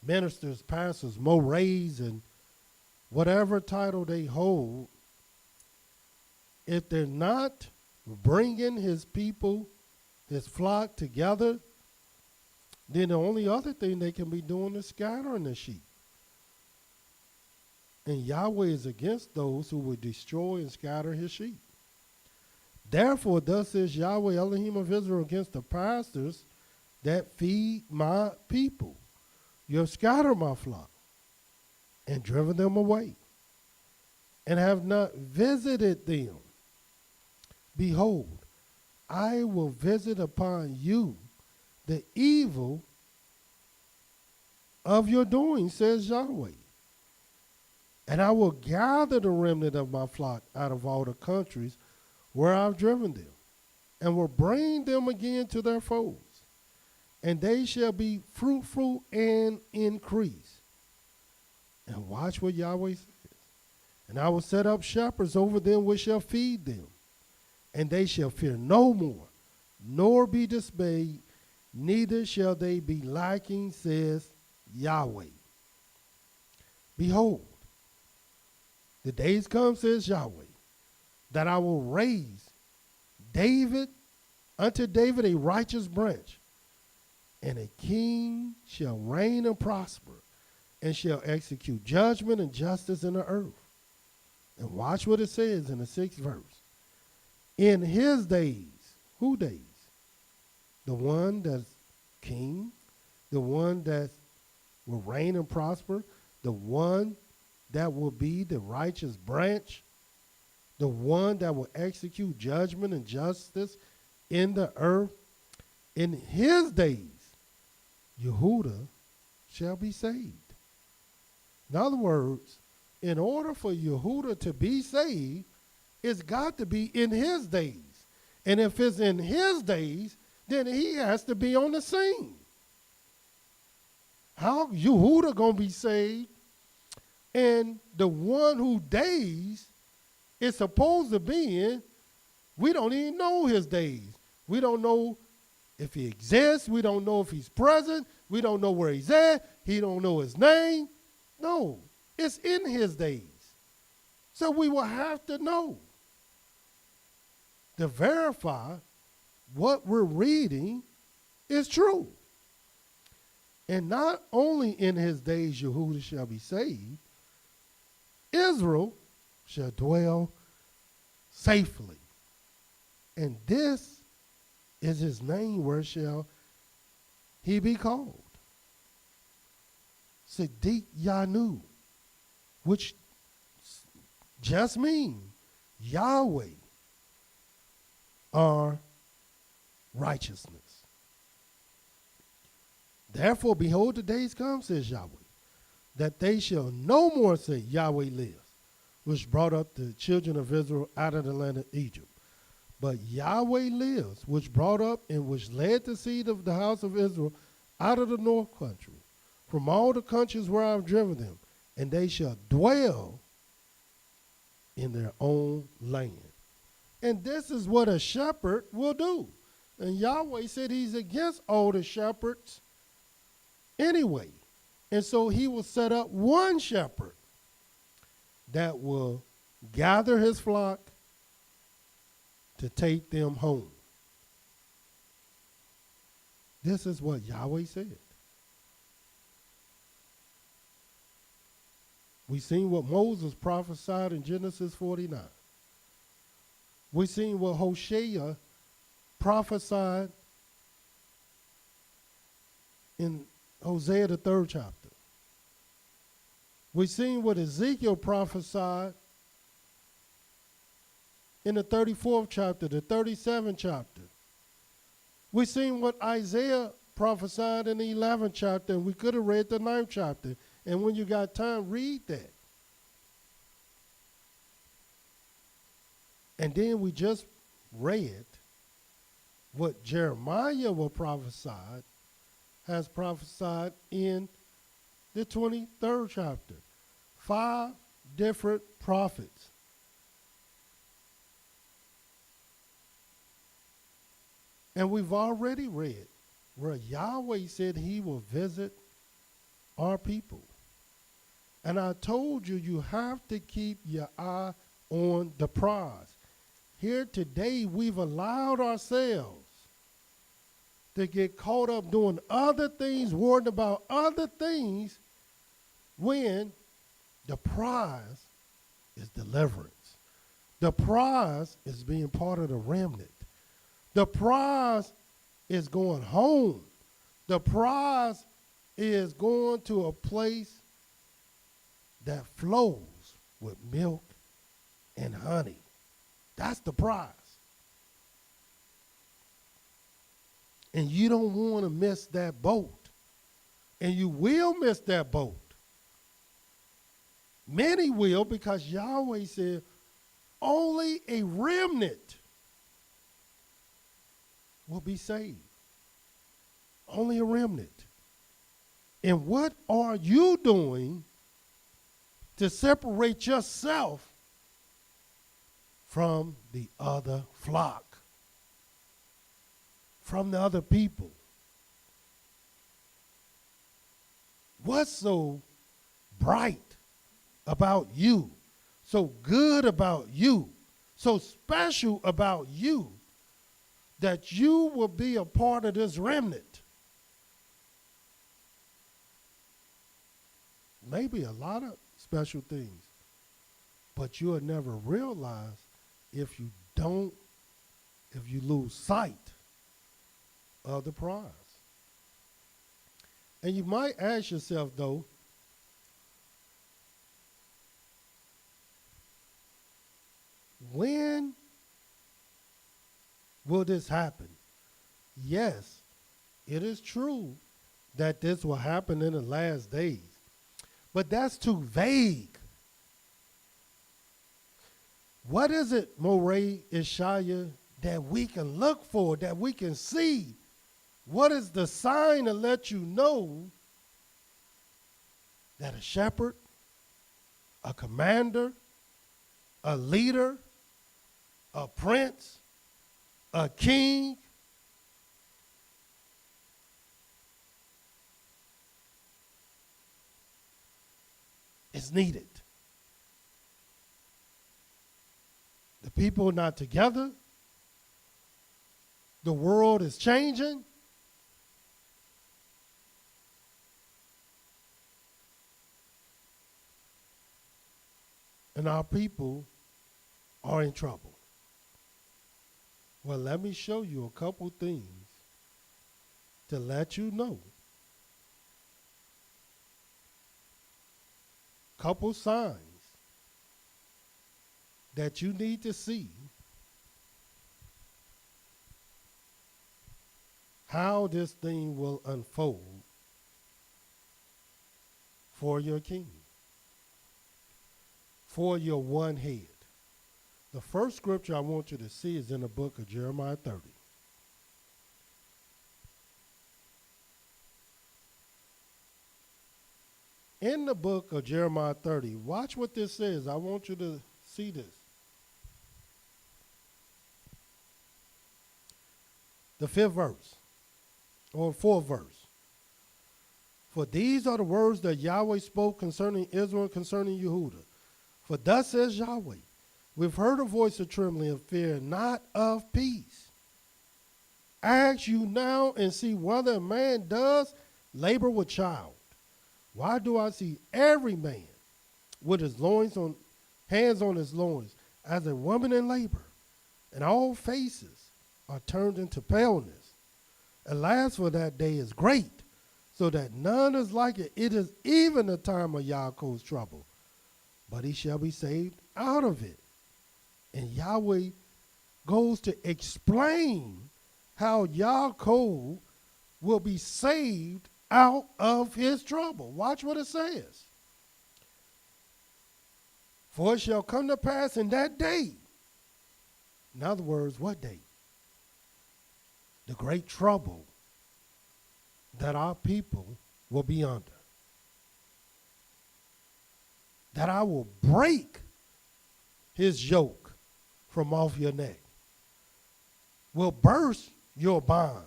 S3: ministers, pastors, Morehs, and whatever title they hold. If they're not bringing his people, his flock together, then the only other thing they can be doing is scattering the sheep. And Yahweh is against those who would destroy and scatter his sheep. Therefore, thus says Yahweh Elohim of Israel against the pastors that feed my people. You have scattered my flock and driven them away, and have not visited them. Behold, I will visit upon you the evil of your doing, says Yahweh. And I will gather the remnant of my flock out of all the countries where I've driven them, and will bring them again to their folds. And they shall be fruitful and increase. And watch what Yahweh says. And I will set up shepherds over them which shall feed them. And they shall fear no more, nor be dismayed, neither shall they be lacking, says Yahweh. Behold, the days come, says Yahweh, that I will raise unto David a righteous branch, and a king shall reign and prosper, and shall execute judgment and justice in the earth. And watch what it says in the 6th verse. In his days, who days? The one that's king, the one that will reign and prosper, the one that will be the righteous branch, the one that will execute judgment and justice in the earth. In his days, Yehudah shall be saved. In other words, in order for Yehudah to be saved, it's got to be in his days. And if it's in his days, then he has to be on the scene. How Yehuda gonna be saved, and the one who days is supposed to be in, we don't even know his days. We don't know if he exists. We don't know if he's present. We don't know where he's at. He don't know his name. No, it's in his days. So we will have to know to verify what we're reading is true. And not only in his days Yehuda shall be saved, Israel shall dwell safely. And this is his name, where shall he be called? Siddiq Yanu, which just means Yahweh, our righteousness. Therefore, behold, the days come, says Yahweh, that they shall no more say, Yahweh lives, which brought up the children of Israel out of the land of Egypt. But Yahweh lives, which brought up and which led the seed of the house of Israel out of the north country, from all the countries where I have driven them, and they shall dwell in their own land. And this is what a shepherd will do. And Yahweh said he's against all the shepherds anyway. And so he will set up one shepherd that will gather his flock to take them home. This is what Yahweh said. We seen what Moses prophesied in Genesis 49. We seen what Hosea prophesied in Hosea the 3rd chapter. We seen what Ezekiel prophesied in the 34th chapter, the 37th chapter. We seen what Isaiah prophesied in the 11th chapter, and we could have read the 9th chapter. And when you got time, read that. And then we just read what Jeremiah will prophesied, has prophesied in the 23rd chapter. 5 different prophets. And we've already read where Yahweh said he will visit our people. And I told you, you have to keep your eye on the prize. Here today, we've allowed ourselves to get caught up doing other things, worrying about other things, when the prize is deliverance. The prize is being part of the remnant. The prize is going home. The prize is going to a place that flows with milk and honey. That's the prize. And you don't want to miss that boat. And you will miss that boat. Many will, because Yahweh said only a remnant will be saved. Only a remnant. And what are you doing to separate yourself from the other flock, from the other people? What's so bright about you, so good about you, so special about you, that you will be a part of this remnant? Maybe a lot of special things, but you'll never realize if you lose sight of the prize. And you might ask yourself, though, when will this happen? Yes, it is true that this will happen in the last days, but that's too vague. What is it Mowreh IshYAH that we can look for, that we can see. What is the sign to let you know that a shepherd, a commander, a leader, a prince, a king is needed? The people are not together. The world is changing. And our people are in trouble. Well, let me show you a couple things to let you know. Couple signs that you need to see how this thing will unfold for your king, for your one head. The first scripture I want you to see is in the book of Jeremiah 30. In the book of Jeremiah 30, watch what this says. I want you to see this. The 5th verse, or 4th verse. For these are the words that Yahweh spoke concerning Israel and concerning Yehudah. For thus says Yahweh, we've heard a voice of trembling and fear, not of peace. Ask you now and see whether a man does labor with child. Why do I see every man with his hands on his loins, as a woman in labor, and all faces are turned into paleness? Alas, for that day is great, so that none is like it. It is even the time of Yaakov's trouble, but he shall be saved out of it. And Yahweh goes to explain how Yaakov will be saved out of his trouble. Watch what it says. For it shall come to pass in that day. In other words, what day? The great trouble that our people will be under. That I will break his yoke from off your neck, will burst your bonds,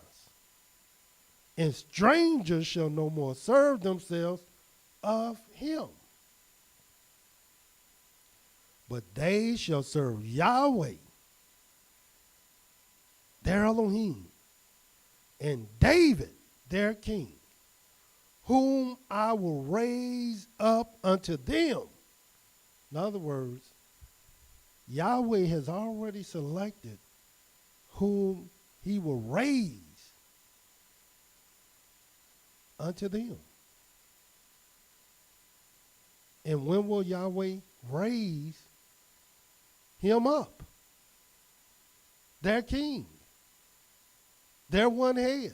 S3: and strangers shall no more serve themselves of him. But they shall serve Yahweh, their Elohim, and David, their king, whom I will raise up unto them. In other words, Yahweh has already selected whom he will raise unto them. And when will Yahweh raise him up? Their king, their one head.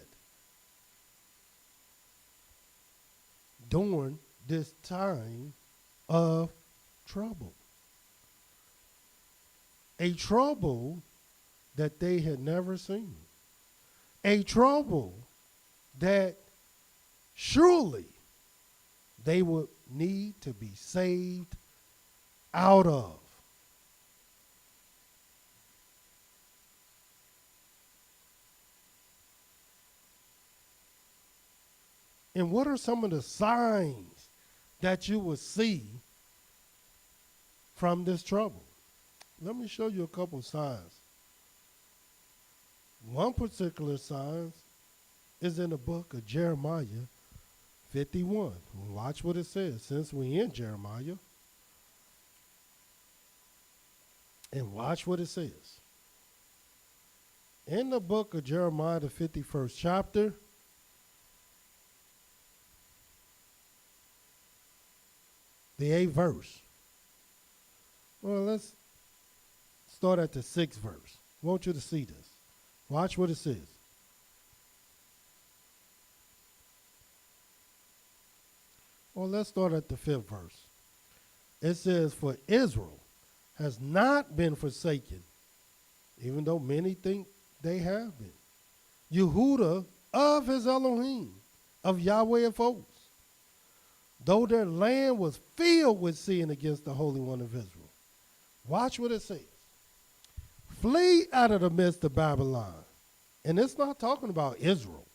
S3: During this time of trouble. A trouble that they had never seen. A trouble that surely they would need to be saved out of. And what are some of the signs that you will see from this trouble? Let me show you a couple signs. One particular sign is in the book of Jeremiah 51. Watch what it says, since we're in Jeremiah. And watch what it says. In the book of Jeremiah, the 51st chapter, the 8th verse. Well, let's start at the 6th verse. I want you to see this. Watch what it says. Well, let's start at the 5th verse. It says, for Israel has not been forsaken, even though many think they have been. Yehuda of his Elohim, of Yahweh of hosts, though their land was filled with sin against the Holy One of Israel. Watch what it says. Flee out of the midst of Babylon. And it's not talking about Israel,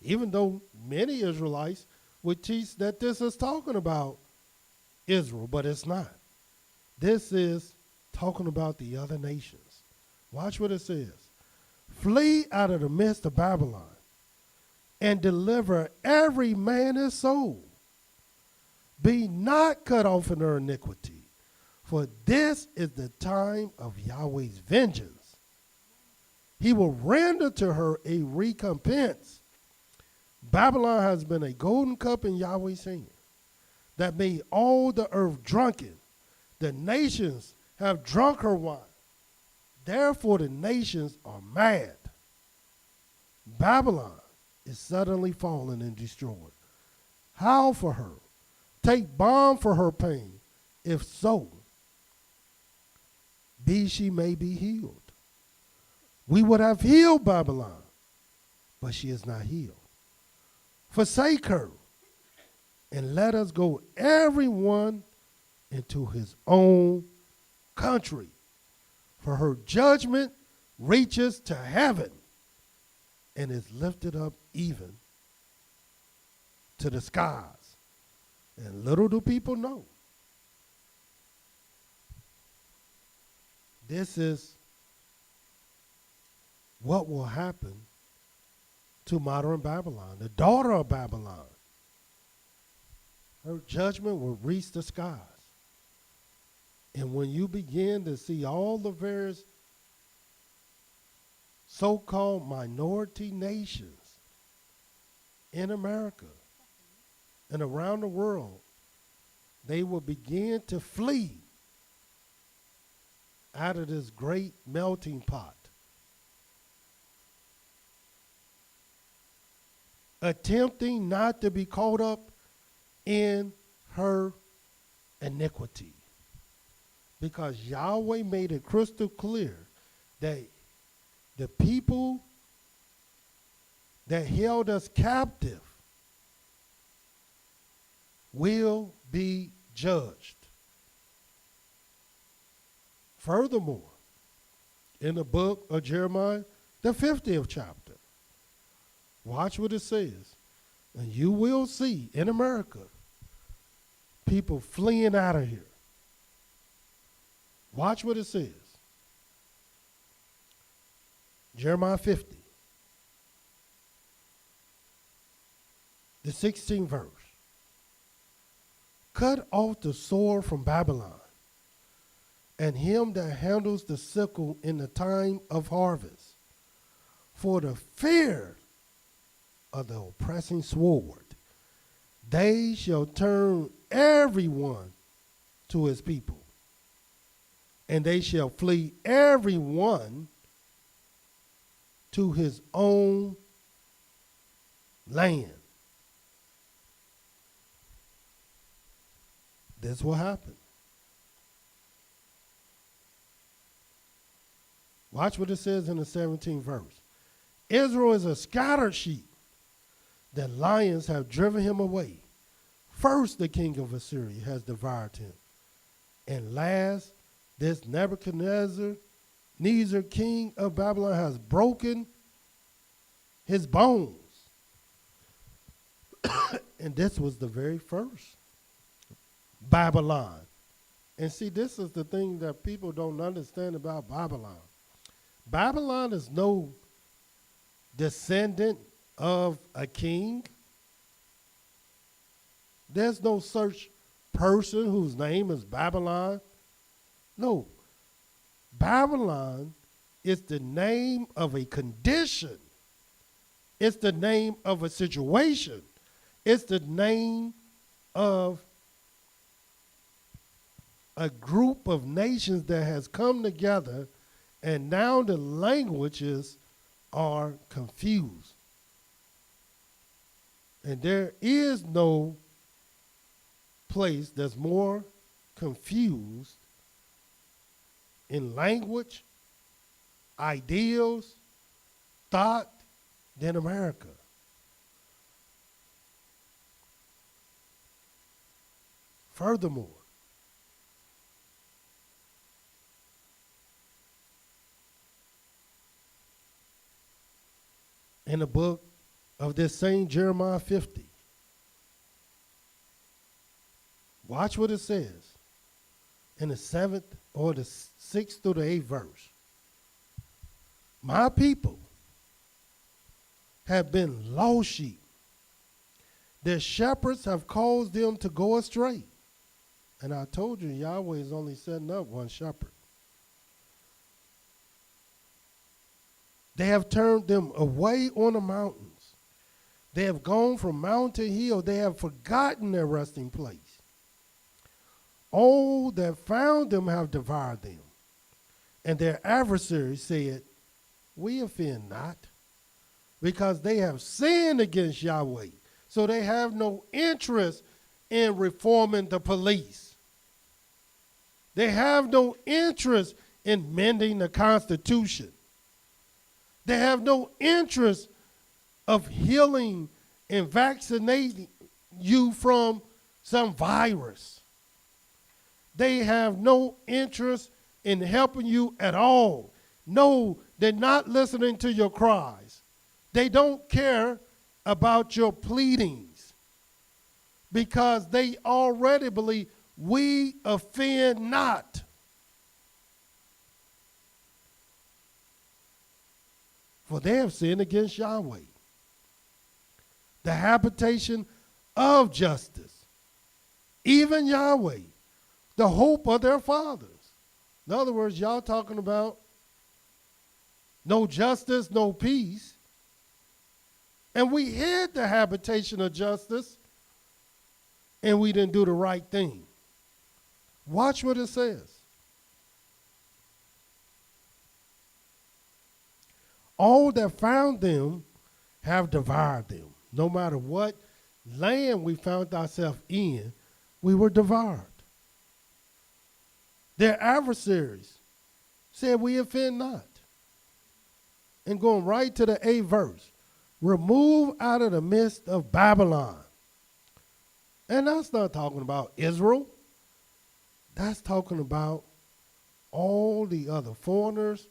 S3: even though many Israelites would teach that this is talking about Israel, but it's not. This is talking about the other nations. Watch what it says. Flee out of the midst of Babylon and deliver every man his soul. Be not cut off in her iniquity, for this is the time of Yahweh's vengeance. He will render to her a recompense. Babylon has been a golden cup in Yahweh's hand that made all the earth drunken. The nations have drunk her wine. Therefore the nations are mad. Babylon is suddenly fallen and destroyed. Howl for her. Take balm for her pain. If so, be she may be healed. We would have healed Babylon, but she is not healed. Forsake her, and let us go everyone into his own country. For her judgment reaches to heaven and is lifted up even to the skies. And little do people know, this is what will happen to modern Babylon, the daughter of Babylon. Her judgment will reach the skies. And when you begin to see all the various so-called minority nations in America and around the world, they will begin to flee out of this great melting pot, attempting not to be caught up in her iniquity. Because Yahweh made it crystal clear that the people that held us captive will be judged. Furthermore, in the book of Jeremiah, the 50th chapter, watch what it says. And you will see in America people fleeing out of here. Watch what it says. Jeremiah 50, the 16th verse. Cut off the sword from Babylon, and him that handles the sickle in the time of harvest, for the fear of the oppressing sword. They shall turn everyone to his people, and they shall flee everyone to his own land. This will happen. Watch what it says in the 17th verse. Israel is a scattered sheep. The lions have driven him away. First, the king of Assyria has devoured him. And last, this Nebuchadnezzar, king of Babylon, has broken his bones. And this was the very first Babylon. And see, this is the thing that people don't understand about Babylon. Babylon is no descendant of a king. There's no such person whose name is Babylon. No. Babylon is the name of a condition. It's the name of a situation. It's the name of a group of nations that has come together, and now the languages are confused. And there is no place that's more confused in language, ideals, thought than America. Furthermore, in the book of this same Jeremiah 50, watch what it says in the 7th or the 6th through the 8th verse. My people have been lost sheep. Their shepherds have caused them to go astray. And I told you, Yahweh is only setting up one shepherd. They have turned them away on the mountains. They have gone from mountain to hill. They have forgotten their resting place. All that found them have devoured them. And their adversaries said, we offend not, because they have sinned against Yahweh. So they have no interest in reforming the police. They have no interest in mending the Constitution. They have no interest of healing and vaccinating you from some virus. They have no interest in helping you at all. No, they're not listening to your cries. They don't care about your pleadings because they already believe we offend not. For they have sinned against Yahweh, the habitation of justice, even Yahweh, the hope of their fathers. In other words, y'all talking about no justice, no peace. And we hid the habitation of justice, and we didn't do the right thing. Watch what it says. All that found them have devoured them. No matter what land we found ourselves in, we were devoured. Their adversaries said, we offend not. And going right to the 8th verse, remove out of the midst of Babylon. And that's not talking about Israel. That's talking about all the other foreigners,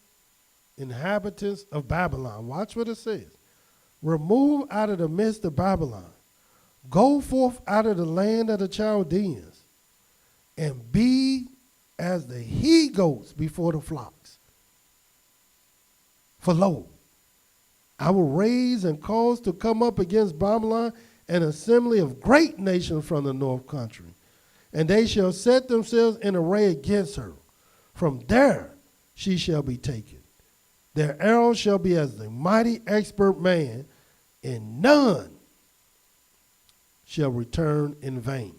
S3: inhabitants of Babylon. Watch what it says. Remove out of the midst of Babylon. Go forth out of the land of the Chaldeans, and be as the he-goats before the flocks. For lo, I will raise and cause to come up against Babylon an assembly of great nations from the north country, and they shall set themselves in array against her. From there she shall be taken. Their arrows shall be as the mighty expert man, and none shall return in vain.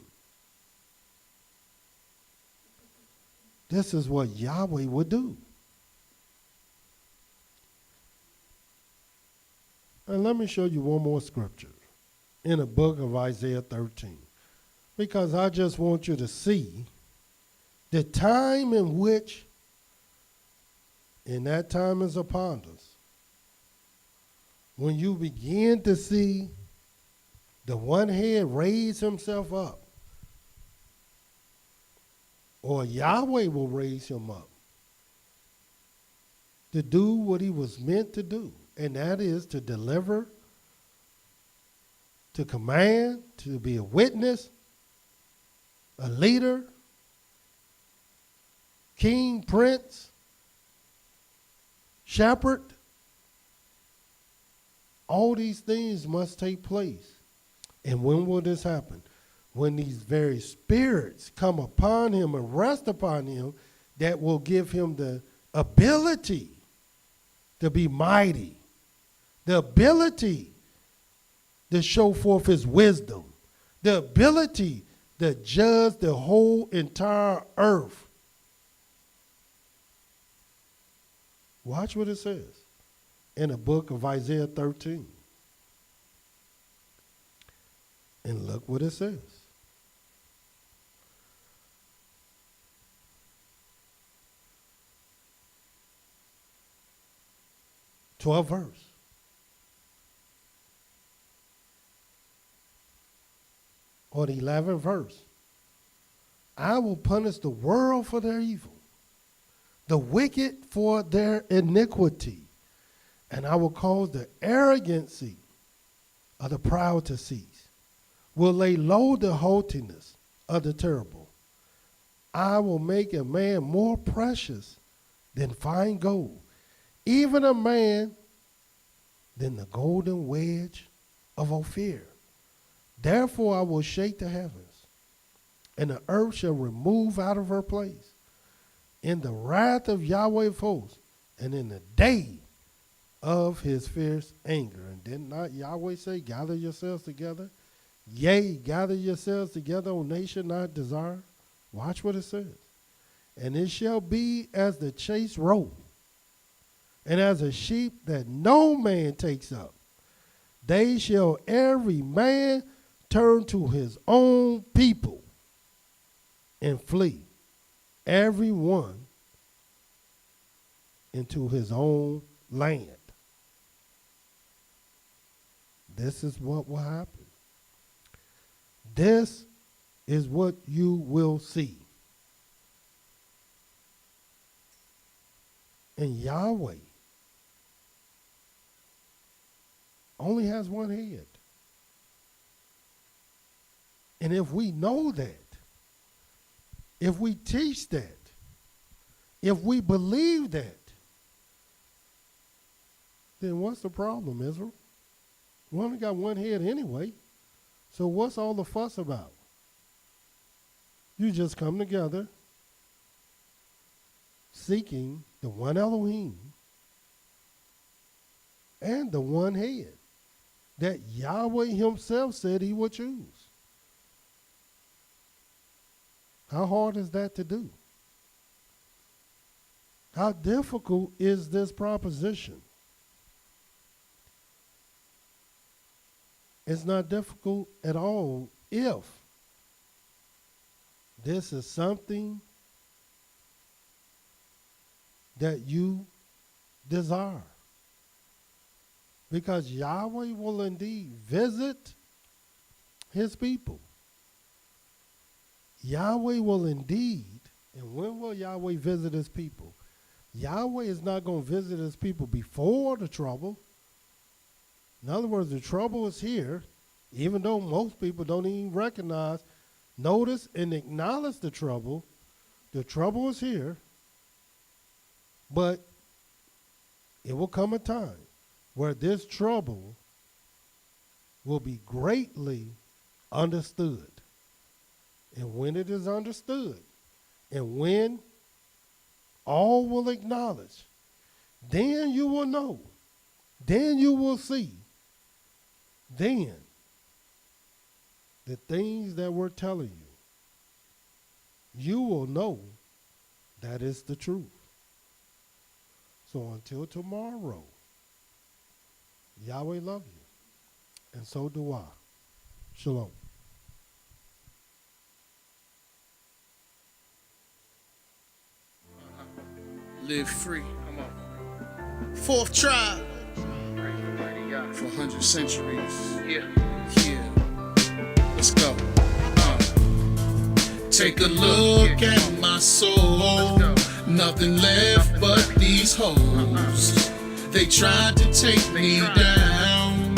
S3: This is what Yahweh would do. And let me show you one more scripture in the book of Isaiah 13, because I just want you to see the time in which, and that time is upon us, when you begin to see the one head raise himself up, or Yahweh will raise him up to do what he was meant to do, and that is to deliver, to command, to be a witness, a leader, king, prince, shepherd. All these things must take place. And when will this happen? When these very spirits come upon him and rest upon him, that will give him the ability to be mighty, the ability to show forth his wisdom, the ability to judge the whole entire earth. Watch what it says in the book of Isaiah 13. And look what it says. 12th verse. Or the 11th verse. I will punish the world for their evil, the wicked for their iniquity, and I will cause the arrogancy of the proud to cease, will lay low the haughtiness of the terrible. I will make a man more precious than fine gold, even a man than the golden wedge of Ophir. Therefore I will shake the heavens, and the earth shall remove out of her place in the wrath of Yahweh of hosts, and in the day of his fierce anger. And did not Yahweh say, gather yourselves together? Yea, gather yourselves together, O nation not desire. Watch what it says. And it shall be as the chase roe, and as a sheep that no man takes up. They shall every man turn to his own people and flee, every one into his own land. This is what will happen. This is what you will see. And Yahweh only has one head. And if we know that, if we teach that, if we believe that, then what's the problem, Israel? We only got one head anyway. So what's all the fuss about? You just come together seeking the one Elohim and the one head that Yahweh himself said he would choose. How hard is that to do? How difficult is this proposition? It's not difficult at all if this is something that you desire. Because Yahweh will indeed visit his people. Yahweh will indeed, and when will Yahweh visit his people? Yahweh is not going to visit his people before the trouble. In other words, the trouble is here, even though most people don't even recognize, notice, and acknowledge the trouble. The trouble is here, but it will come a time where this trouble will be greatly understood. And when it is understood, and when all will acknowledge, then you will know, then you will see, then the things that we're telling you, you will know that is the truth. So until tomorrow, Yahweh love you, and so do I. Shalom.
S1: Live free. Come on. Fourth tribe. For 100 centuries. Yeah. Let's go. Take a look at my soul. Nothing left but these hoes. They tried to take me down,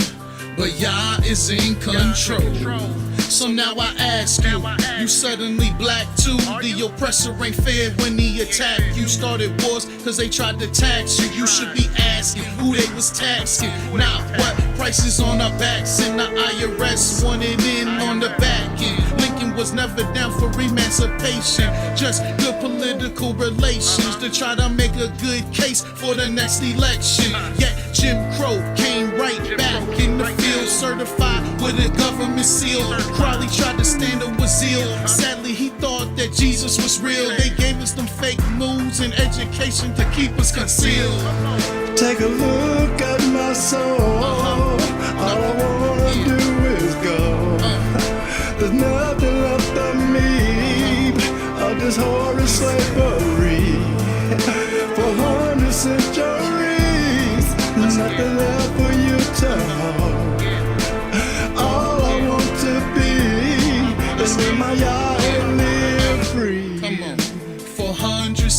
S1: but Yah is in control. So now I ask you, you suddenly black too? The oppressor ain't fair when he attacked you. Started wars cause they tried to tax you. You should be asking who they was taxing, not what prices on our backs. And the IRS wanted in on the back end. Lincoln was never down for emancipation, just good political relations to try to make a good case for the next election. Yet Jim Crow came right back in the field, certified with a government seal. Crowley tried to stand up with zeal. Sadly, he thought that Jesus was real. They gave us them fake news and education to keep us concealed.
S4: Take a look at my soul. All I wanna do is go. There's nothing left of me of this horrid slavery. For 100 centuries,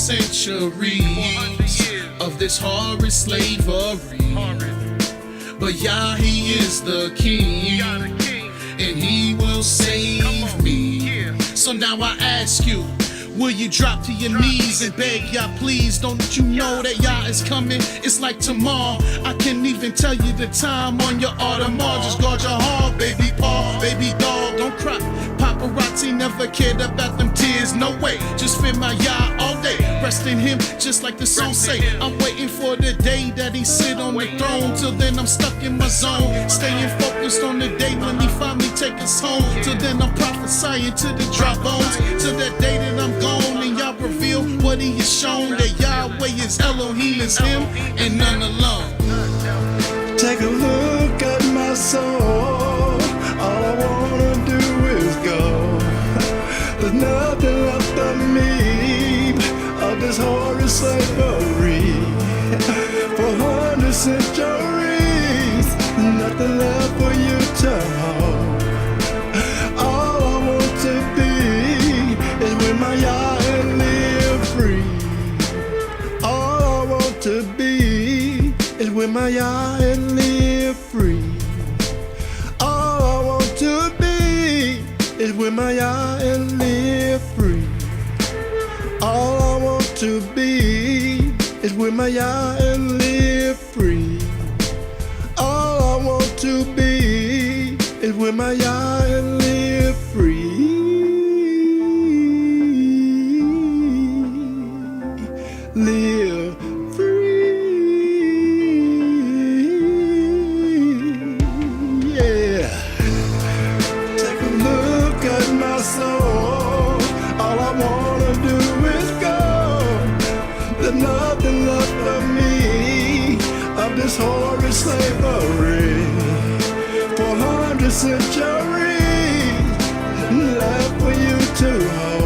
S1: centuries of this horrid slavery. But Yah, he is the king, and he will save me. So now I ask you, will you drop to your knees and beg Yah, please? Don't you know that Yah is coming? It's like tomorrow. I can't even tell you the time on your Audemars. Just guard your heart, baby Paul, baby dog, don't cry. Paparazzi never cared about them tears, no way. Just fear my Yah all day. Rest in him, just like the song say. I'm waiting for the day that he sit on the throne. Till then I'm stuck in my zone, staying focused on the day when he finally take us home. Till then I'm prophesying to the dry bones. Till that day that I'm gone and Yah reveal what he has shown. That Yahweh is Elohim, is him and none alone.
S4: Take a look at my soul. All I wanna do is go. There's nothing left of me, of this horrid slavery. For 100 centuries, nothing left for you to hold. All I want to be is with my Yah and live free. All I want to be is with my Yah and live free. All I want to be is with my Yah and live free. All I want to be is with my Yah and live free. All I want to be is with my Yah and live free. Live free. Yeah. Take a look at my soul. All I wanna do is go. There's nothing left of me, of this horrid slavery. For 100 centuries, left for you to hold.